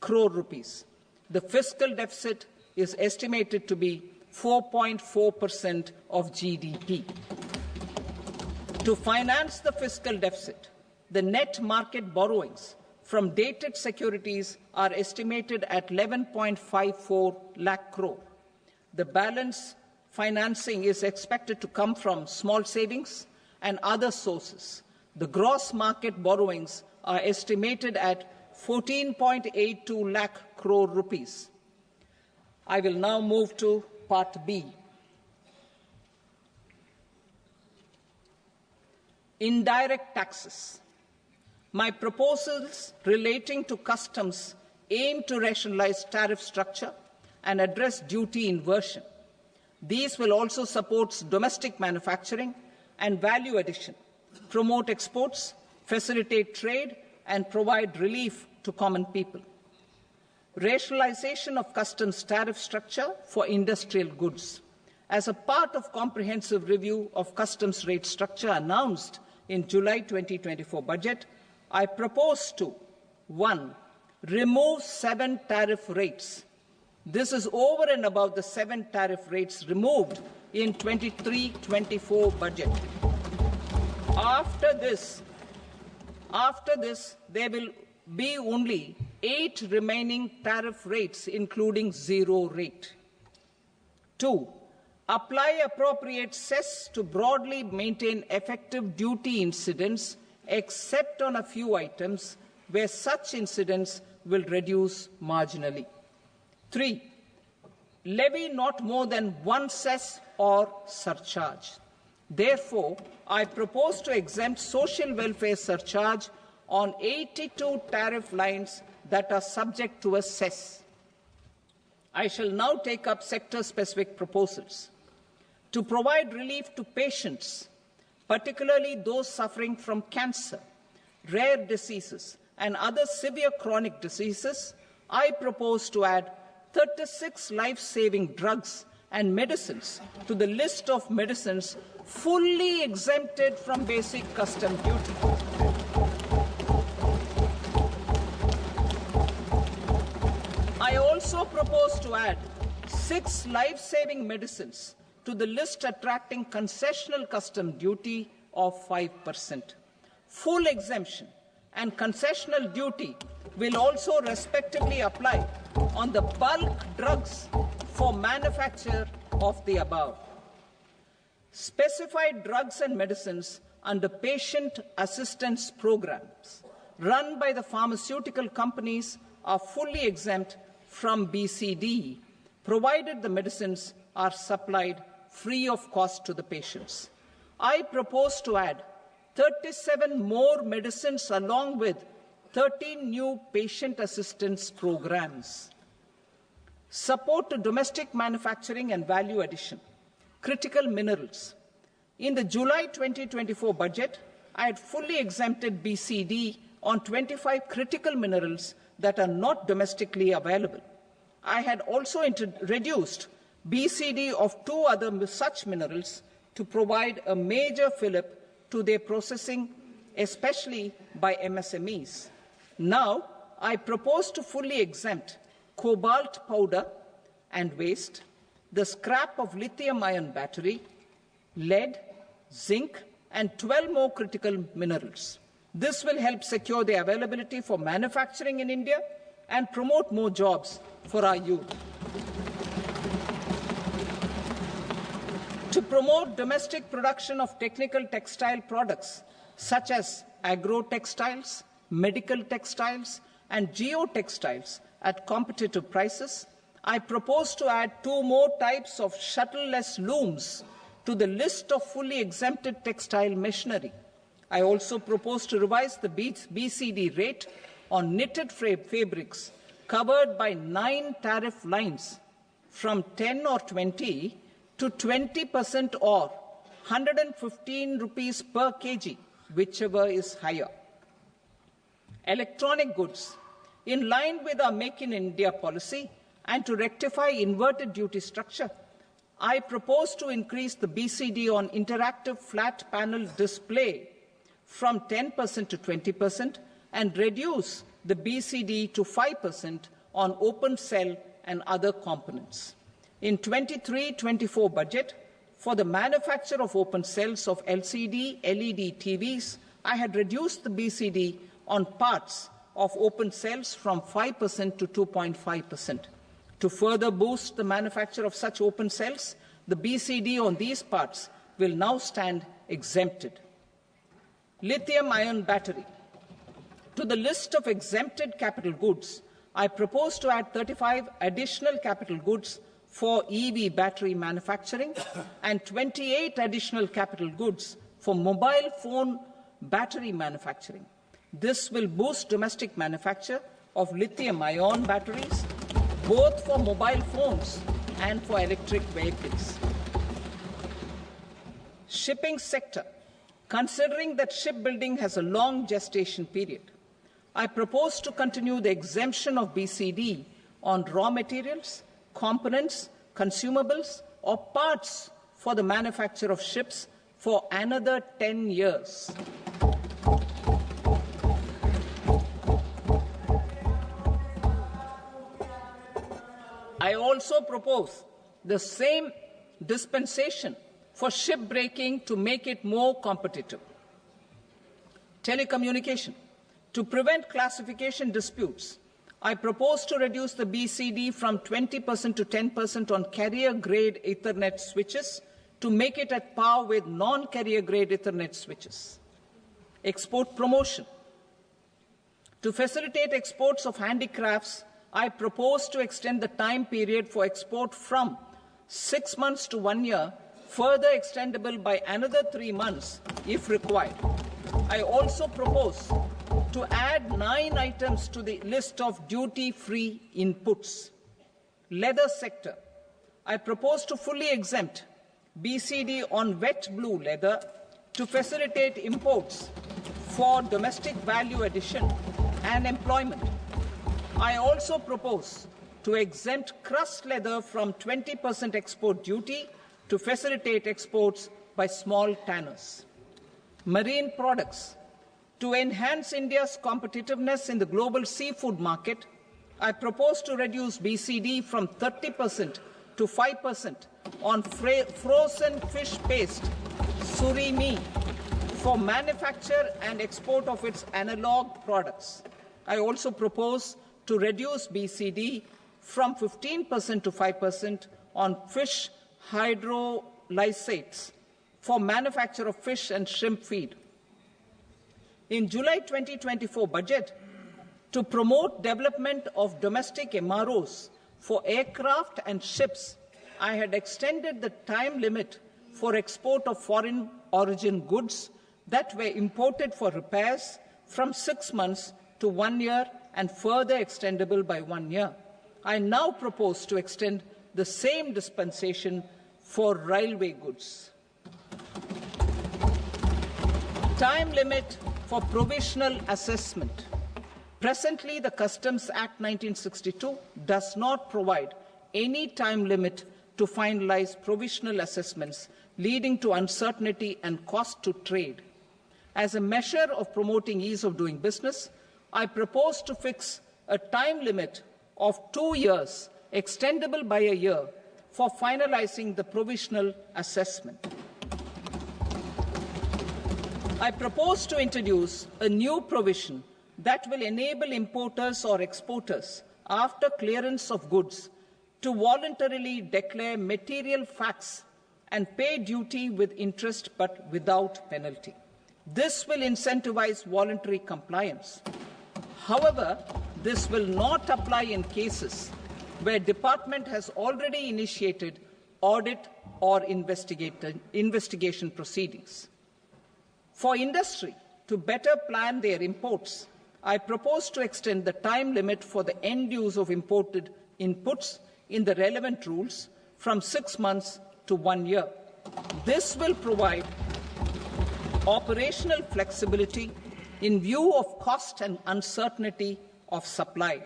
crore rupees. The fiscal deficit is estimated to be 4.4% of GDP. To finance the fiscal deficit, the net market borrowings from dated securities are estimated at 11.54 lakh crore. The balance financing is expected to come from small savings and other sources. The gross market borrowings are estimated at 14.82 lakh crore rupees. I will now move to Part B. Indirect taxes. My proposals relating to customs aim to rationalize tariff structure and address duty inversion. These will also support domestic manufacturing and value addition, promote exports, facilitate trade, and provide relief to common people. Rationalization of customs tariff structure for industrial goods. As a part of comprehensive review of customs rate structure announced in July 2024 budget, I propose to 1. Remove 7 tariff rates. This is over and above the 7 tariff rates removed in 23-24 budget. After this, there will be only 8 remaining tariff rates, including 0 rate. 2. Apply appropriate cess to broadly maintain effective duty incidence, except on a few items where such incidence will reduce marginally. 3. Levy not more than 1 cess or surcharge. Therefore, I propose to exempt social welfare surcharge on 82 tariff lines that are subject to a cess. I shall now take up sector-specific proposals. To provide relief to patients, particularly those suffering from cancer, rare diseases, and other severe chronic diseases, I propose to add 36 life-saving drugs and medicines to the list of medicines fully exempted from basic custom duty. I also propose to add 6 life-saving medicines to the list attracting concessional custom duty of 5%. Full exemption and concessional duty will also respectively apply on the bulk drugs for manufacture of the above. Specified drugs and medicines under patient assistance programs run by the pharmaceutical companies are fully exempt from BCD, provided the medicines are supplied free of cost to the patients. I propose to add 37 more medicines along with 13 new patient assistance programs. Support to domestic manufacturing and value addition. Critical minerals. In the July 2024 budget, I had fully exempted BCD on 25 critical minerals that are not domestically available. I had also reduced BCD of 2 other such minerals to provide a major fillip to their processing, especially by MSMEs. Now, I propose to fully exempt cobalt powder and waste, the scrap of lithium-ion battery, lead, zinc, and 12 more critical minerals. This will help secure the availability for manufacturing in India and promote more jobs for our youth. To promote domestic production of technical textile products such as agro-textiles, medical textiles, and geotextiles at competitive prices, I propose to add 2 more types of shuttle-less looms to the list of fully exempted textile machinery. I also propose to revise the BCD rate on knitted fabrics covered by 9 tariff lines from 10 or 20 to 20% or 115 rupees per kg, whichever is higher. Electronic goods. In line with our Make in India policy and to rectify inverted duty structure, I propose to increase the BCD on interactive flat panel display from 10% to 20% and reduce the BCD to 5% on open cell and other components. In 23-24 budget, for the manufacture of open cells of LCD, LED TVs, I had reduced the BCD on parts of open cells from 5% to 2.5%. To further boost the manufacture of such open cells, the BCD on these parts will now stand exempted. Lithium-ion battery. To the list of exempted capital goods, I propose to add 35 additional capital goods for EV battery manufacturing and 28 additional capital goods for mobile phone battery manufacturing. This will boost domestic manufacture of lithium-ion batteries, both for mobile phones and for electric vehicles. Shipping sector. Considering that shipbuilding has a long gestation period, I propose to continue the exemption of BCD on raw materials, components, consumables, or parts for the manufacture of ships for another 10 years. I also propose the same dispensation for shipbreaking to make it more competitive. Telecommunication. To prevent classification disputes, I propose to reduce the BCD from 20% to 10% on carrier-grade Ethernet switches to make it at par with non-carrier-grade Ethernet switches. Export promotion. To facilitate exports of handicrafts, I propose to extend the time period for export from 6 months to 1 year, further extendable by another 3 months if required. I also propose to add 9 items to the list of duty-free inputs. Leather sector. I propose to fully exempt BCD on wet blue leather to facilitate imports for domestic value addition and employment. I also propose to exempt crust leather from 20% export duty to facilitate exports by small tanners. Marine products. To enhance India's competitiveness in the global seafood market, I propose to reduce BCD from 30% to 5% on frozen fish paste, surimi, for manufacture and export of its analog products. I also propose to reduce BCD from 15% to 5% on fish hydrolysates for manufacture of fish and shrimp feed. In July 2024 budget, to promote development of domestic MROs for aircraft and ships, I had extended the time limit for export of foreign origin goods that were imported for repairs from 6 months to 1 year and further extendable by 1 year. I now propose to extend the same dispensation for railway goods. Time limit for provisional assessment. Presently, the Customs Act 1962 does not provide any time limit to finalize provisional assessments, leading to uncertainty and cost to trade. As a measure of promoting ease of doing business, I propose to fix a time limit of 2 years, extendable by a year, for finalizing the provisional assessment. I propose to introduce a new provision that will enable importers or exporters, after clearance of goods, to voluntarily declare material facts and pay duty with interest but without penalty. This will incentivize voluntary compliance. However, this will not apply in cases where department has already initiated audit or investigation proceedings. For industry to better plan their imports, I propose to extend the time limit for the end use of imported inputs in the relevant rules from 6 months to 1 year. This will provide operational flexibility in view of cost and uncertainty of supply.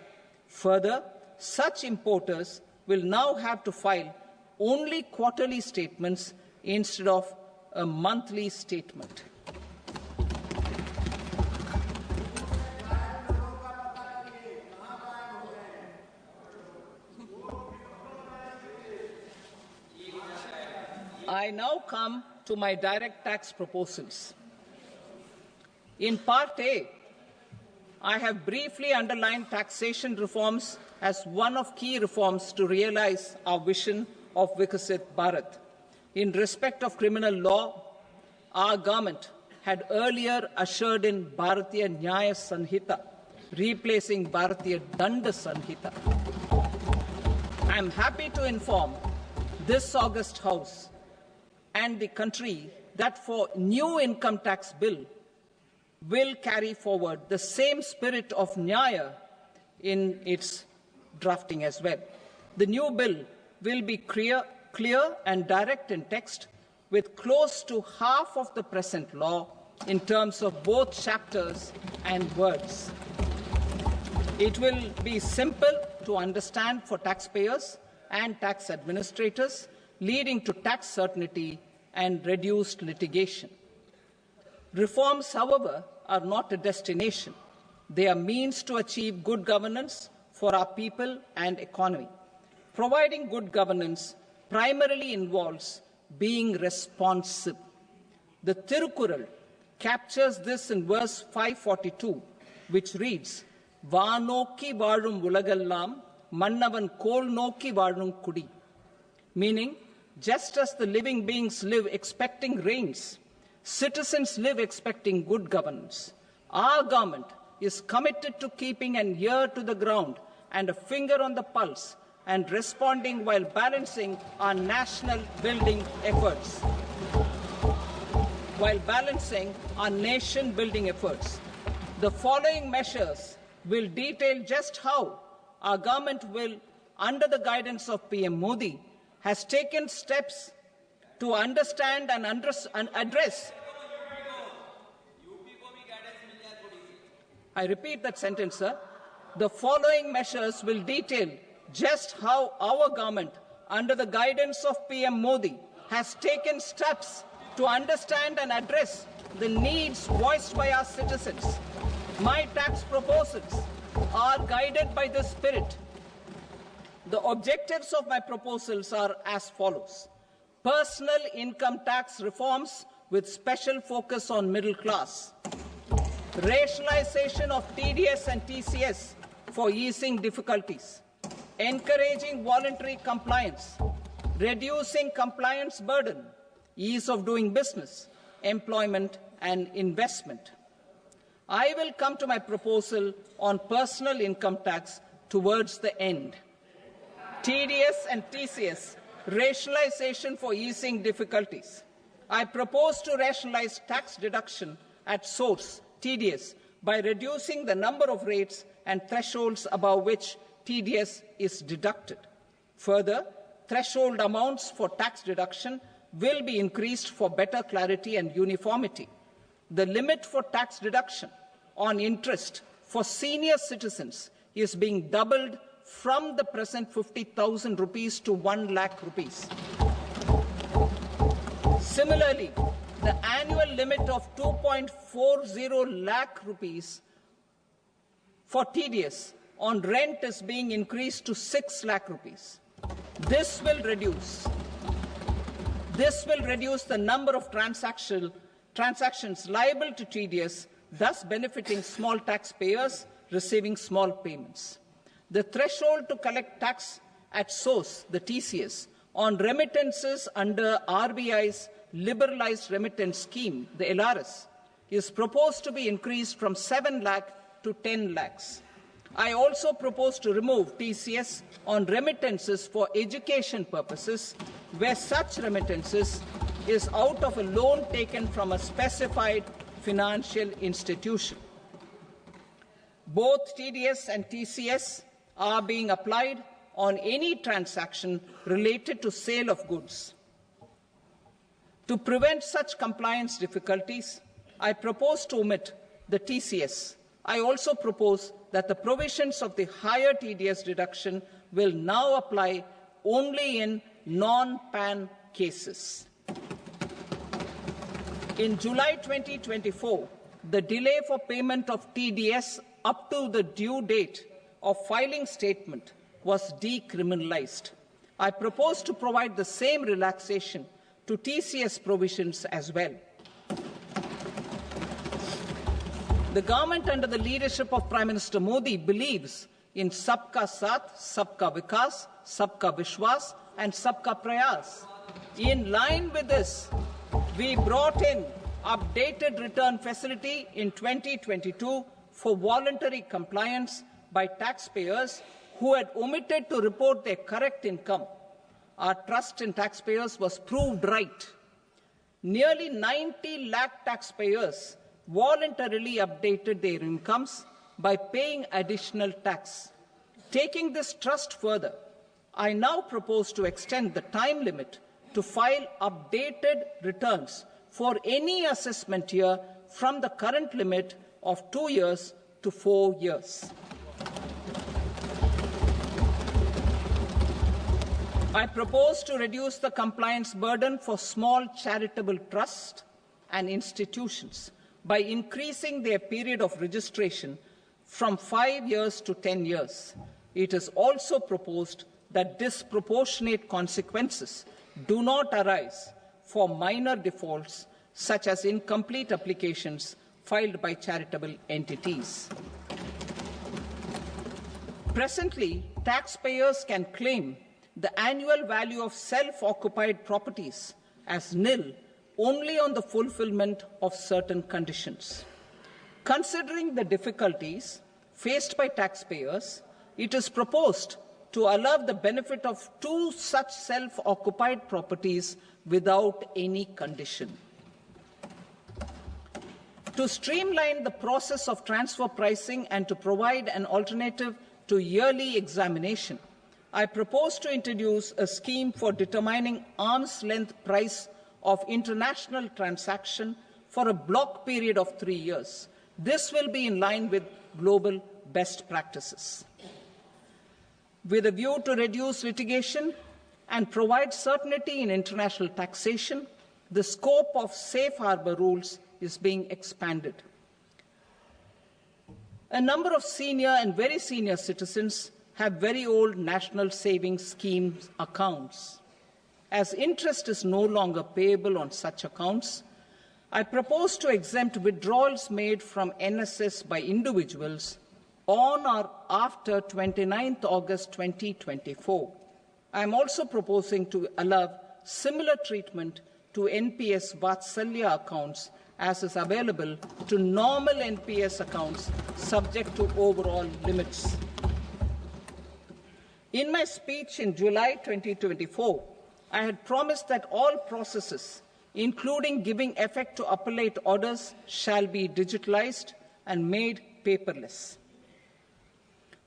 Further, such importers will now have to file only quarterly statements instead of a monthly statement. I now come to my direct tax proposals. In Part A, I have briefly underlined taxation reforms as one of key reforms to realize our vision of Vikasit Bharat. In respect of criminal law, our government had earlier ushered in Bharatiya Nyaya Sanhita, replacing Bharatiya Danda Sanhita. I am happy to inform this august House and the country that for new income tax bill will carry forward the same spirit of Nyaya in its drafting as well. The new bill will be clear and direct in text, with close to half of the present law in terms of both chapters and words. It will be simple to understand for taxpayers and tax administrators, leading to tax certainty and reduced litigation. Reforms, however, are not a destination. They are means to achieve good governance for our people and economy. Providing good governance primarily involves being responsive. The Tirukural captures this in verse 542, which reads, "Vaanokki vaazhum ulagallam, mannavan kol nokki vaazhum kudi," meaning, just as the living beings live expecting rains, citizens live expecting good governance. Our government is committed to keeping an ear to the ground and a finger on the pulse and responding while balancing our national building efforts. The following measures will detail just how our government will under the guidance of PM Modi, has taken steps to understand and address. I repeat that sentence, sir. The following measures will detail just how our government, under the guidance of PM Modi, has taken steps to understand and address the needs voiced by our citizens. My tax proposals are guided by this spirit. The objectives of my proposals are as follows. Personal income tax reforms with special focus on middle class. Rationalization of TDS and TCS for easing difficulties. Encouraging voluntary compliance. Reducing compliance burden. Ease of doing business, employment and investment. I will come to my proposal on personal income tax towards the end. TDS and TCS, rationalization for easing difficulties. I propose to rationalize tax deduction at source, TDS, by reducing the number of rates and thresholds above which TDS is deducted. Further, threshold amounts for tax deduction will be increased for better clarity and uniformity. The limit for tax deduction on interest for senior citizens is being doubled from the present 50,000 rupees to 1 lakh rupees. Similarly, the annual limit of 2.40 lakh rupees for TDS on rent is being increased to 6 lakh rupees. This will reduce the number of transactions liable to TDS, thus benefiting small taxpayers receiving small payments. The threshold to collect tax at source, the TCS, on remittances under RBI's liberalized remittance scheme, the LRS, is proposed to be increased from 7 lakh to 10 lakhs. I also propose to remove TCS on remittances for education purposes, where such remittances is out of a loan taken from a specified financial institution. Both TDS and TCS are being applied on any transaction related to sale of goods. To prevent such compliance difficulties, I propose to omit the TCS. I also propose that the provisions of the higher TDS deduction will now apply only in non-PAN cases. In July 2024, the delay for payment of TDS up to the due date of filing statement was decriminalized. I propose to provide the same relaxation to TCS provisions as well. The government under the leadership of Prime Minister Modi believes in Sabka Saath, Sabka Vikas, Sabka Vishwas and Sabka Prayas. In line with this, we brought in updated return facility in 2022 for voluntary compliance by taxpayers who had omitted to report their correct income. Our trust in taxpayers was proved right. Nearly 90 lakh taxpayers voluntarily updated their incomes by paying additional tax. Taking this trust further, I now propose to extend the time limit to file updated returns for any assessment year from the current limit of 2 years to 4 years. I propose to reduce the compliance burden for small charitable trusts and institutions by increasing their period of registration from 5 years to 10 years. It is also proposed that disproportionate consequences do not arise for minor defaults, such as incomplete applications filed by charitable entities. Presently, taxpayers can claim the annual value of self-occupied properties as nil only on the fulfillment of certain conditions. Considering the difficulties faced by taxpayers, it is proposed to allow the benefit of 2 such self-occupied properties without any condition. To streamline the process of transfer pricing and to provide an alternative to yearly examination, I propose to introduce a scheme for determining arm's length price of international transaction for a block period of 3 years. This will be in line with global best practices. With a view to reduce litigation and provide certainty in international taxation, the scope of safe harbour rules is being expanded. A number of senior and very senior citizens have very old national savings schemes accounts. As interest is no longer payable on such accounts, I propose to exempt withdrawals made from NSS by individuals on or after 29th August 2024. I am also proposing to allow similar treatment to NPS Vatsalya accounts as is available to normal NPS accounts subject to overall limits. In my speech in July 2024, I had promised that all processes, including giving effect to appellate orders, shall be digitalized and made paperless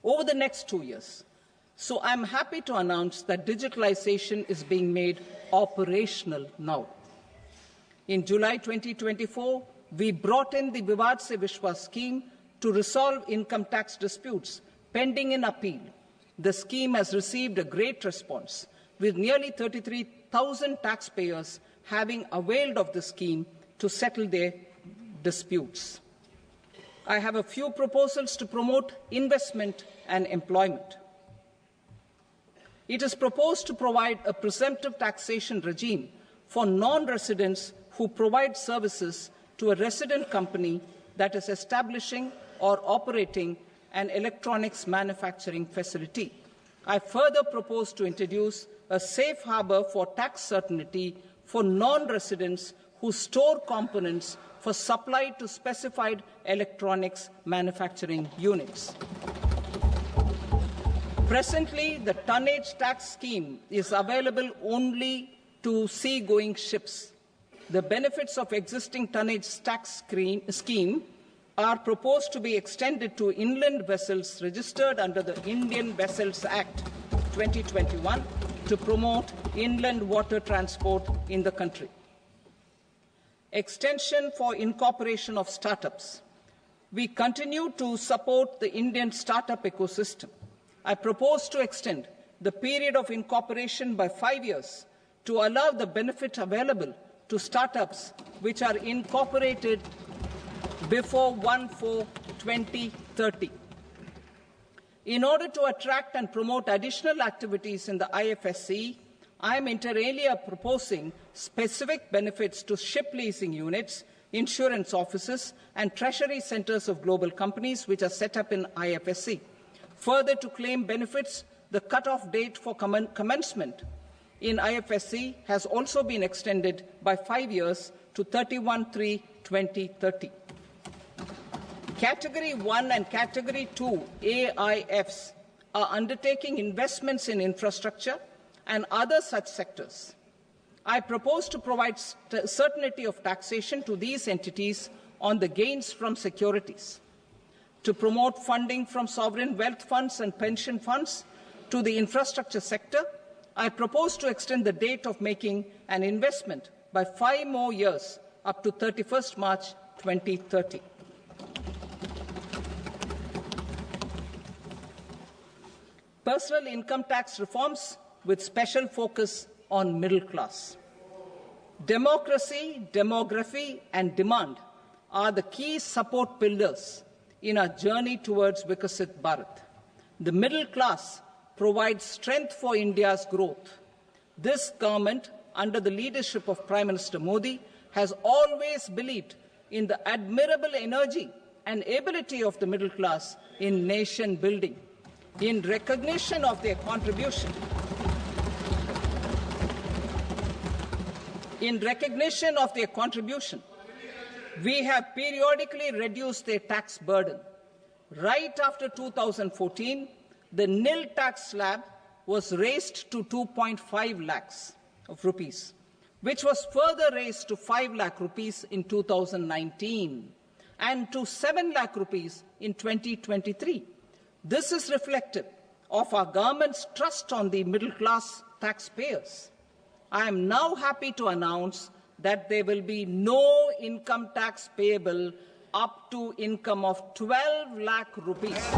over the next 2 years. So I'm happy to announce that digitalization is being made operational now. In July 2024, we brought in the Vivad Se Vishwas scheme to resolve income tax disputes pending in appeal. The scheme has received a great response, with nearly 33,000 taxpayers having availed of the scheme to settle their disputes. I have a few proposals to promote investment and employment. It is proposed to provide a presumptive taxation regime for non-residents who provide services to a resident company that is establishing or operating an electronics manufacturing facility. I further propose to introduce a safe harbour for tax certainty for non-residents who store components for supply to specified electronics manufacturing units. Presently, the tonnage tax scheme is available only to sea-going ships. The benefits of existing tonnage tax scheme are proposed to be extended to inland vessels registered under the Indian Vessels Act 2021 to promote inland water transport in the country. Extension for incorporation of startups. We continue to support the Indian startup ecosystem. I propose to extend the period of incorporation by 5 years to allow the benefit available to startups which are incorporated before 1/4/2030. In order to attract and promote additional activities in the IFSC, I am inter alia proposing specific benefits to ship leasing units, insurance offices, and treasury centres of global companies which are set up in IFSC. Further, to claim benefits, the cut-off date for commencement in IFSC has also been extended by 5 years to 31/3/2030. Category 1 and Category 2 AIFs are undertaking investments in infrastructure and other such sectors. I propose to provide certainty of taxation to these entities on the gains from securities, to promote funding from sovereign wealth funds and pension funds to the infrastructure sector. I propose to extend the date of making an investment by 5 more years up to 31st March 2030. Personal income tax reforms with special focus on middle class. Democracy, demography, and demand are the key support pillars in our journey towards Vikasit Bharat. The middle class provides strength for India's growth. This government, under the leadership of Prime Minister Modi, has always believed in the admirable energy and ability of the middle class in nation building. In recognition of their contribution, we have periodically reduced their tax burden. Right after 2014, the nil tax slab was raised to 2.5 lakhs of rupees, which was further raised to 5 lakh rupees in 2019 and to 7 lakh rupees in 2023. This is reflective of our government's trust on the middle-class taxpayers. I am now happy to announce that there will be no income tax payable up to income of 12 lakh rupees.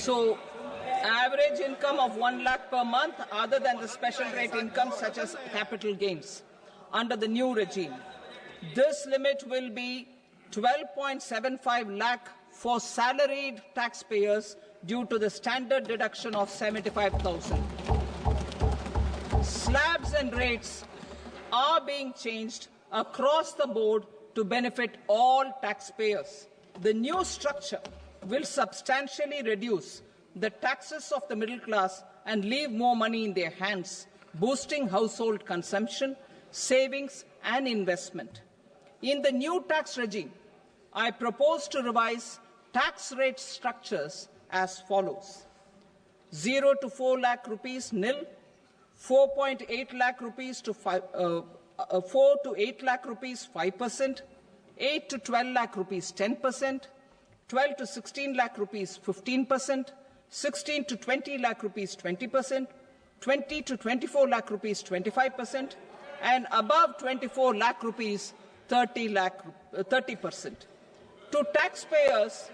So, average income of 1 lakh per month other than the special rate income such as capital gains under the new regime. This limit will be 12.75 lakh for salaried taxpayers due to the standard deduction of 75,000. Slabs and rates are being changed across the board to benefit all taxpayers. The new structure will substantially reduce the taxes of the middle class and leave more money in their hands, boosting household consumption, savings and investment. In the new tax regime, I propose to revise tax rate structures as follows: 0 to 4 lakh rupees nil, 4.8 lakh rupees to 4 to 8 lakh rupees 5%, 8 to 12 lakh rupees 10%, 12 to 16 lakh rupees 15%, 16 to 20 lakh rupees 20%, 20 to 24 lakh rupees 25%, and above 24 lakh rupees 30%. To taxpayers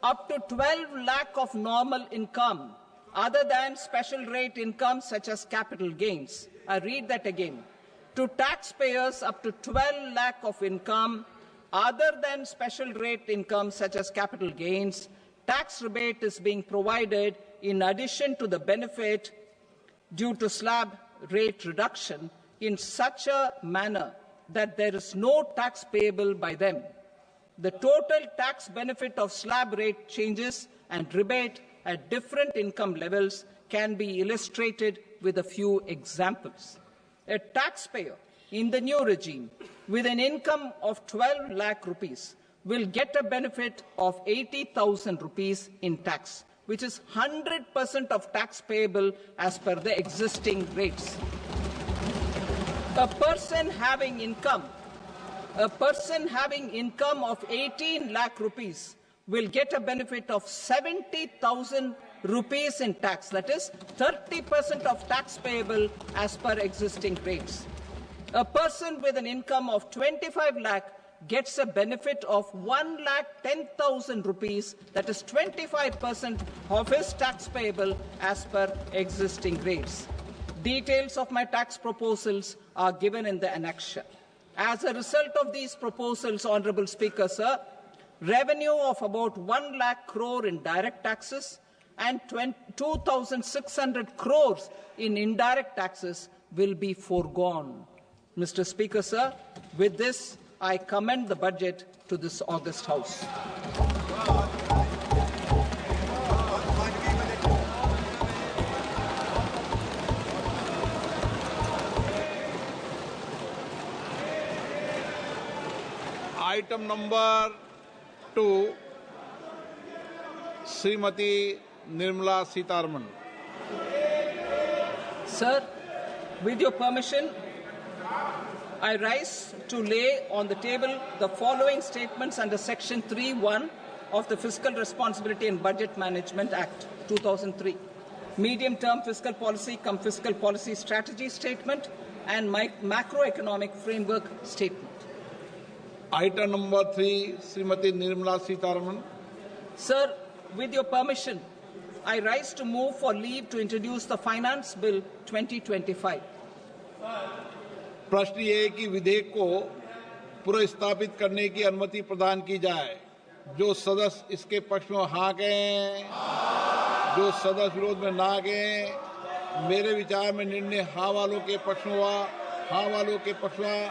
up to 12 lakh of normal income, other than special rate income such as capital gains. I read that again. To taxpayers up to 12 lakh of income, other than special rate income such as capital gains, tax rebate is being provided in addition to the benefit due to slab rate reduction in such a manner that there is no tax payable by them. The total tax benefit of slab rate changes and rebate at different income levels can be illustrated with a few examples. A taxpayer in the new regime with an income of 12 lakh rupees will get a benefit of 80,000 rupees in tax, which is 100% of tax payable as per the existing rates. A person having income of 18 lakh rupees will get a benefit of 70,000 rupees in tax, that is 30% of tax payable as per existing rates. A person with an income of 25 lakh gets a benefit of 1,10,000 rupees, that is 25% of his tax payable as per existing rates. Details of my tax proposals are given in the annexure. As a result of these proposals, Honourable Speaker, sir, revenue of about 1 lakh crore in direct taxes and 2,600 crores in indirect taxes will be foregone. Mr. Speaker, sir, with this, I commend the budget to this august House. Item number 2, Srimati Nirmala Sitaraman. Sir, with your permission, I rise to lay on the table the following statements under Section 3(1) of the Fiscal Responsibility and Budget Management Act 2003, medium-term fiscal policy cum fiscal policy strategy statement and macroeconomic framework statement. Item number 3, Srimati Nirmala Sitaraman. Sir, with your permission, I rise to move for leave to introduce the Finance Bill 2025. प्रश्न ये है कि विधेयक को पुनर्स्थापित करने की अनुमति प्रदान की जाए। जो सदस्य इसके पक्ष में हाँ कहें, जो सदस्य विरोध में ना कहें। मेरे विचार में निर्णय हाँ वालों के पक्ष में हुआ, हाँ वालों के पक्ष में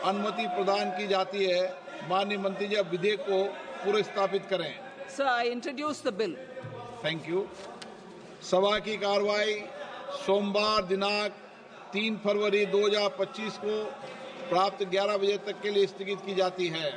अनुमति प्रदान की जाती है। माननीय मंत्री जी, अब विधेयक को पुरस्तापित करें। Sir, I introduce the bill. Thank you. सभा की कार्रवाई सोमवार दिनांक 3 फरवरी 2025 को प्राप्त 11 बजे तक के लिए स्थगित की जाती है।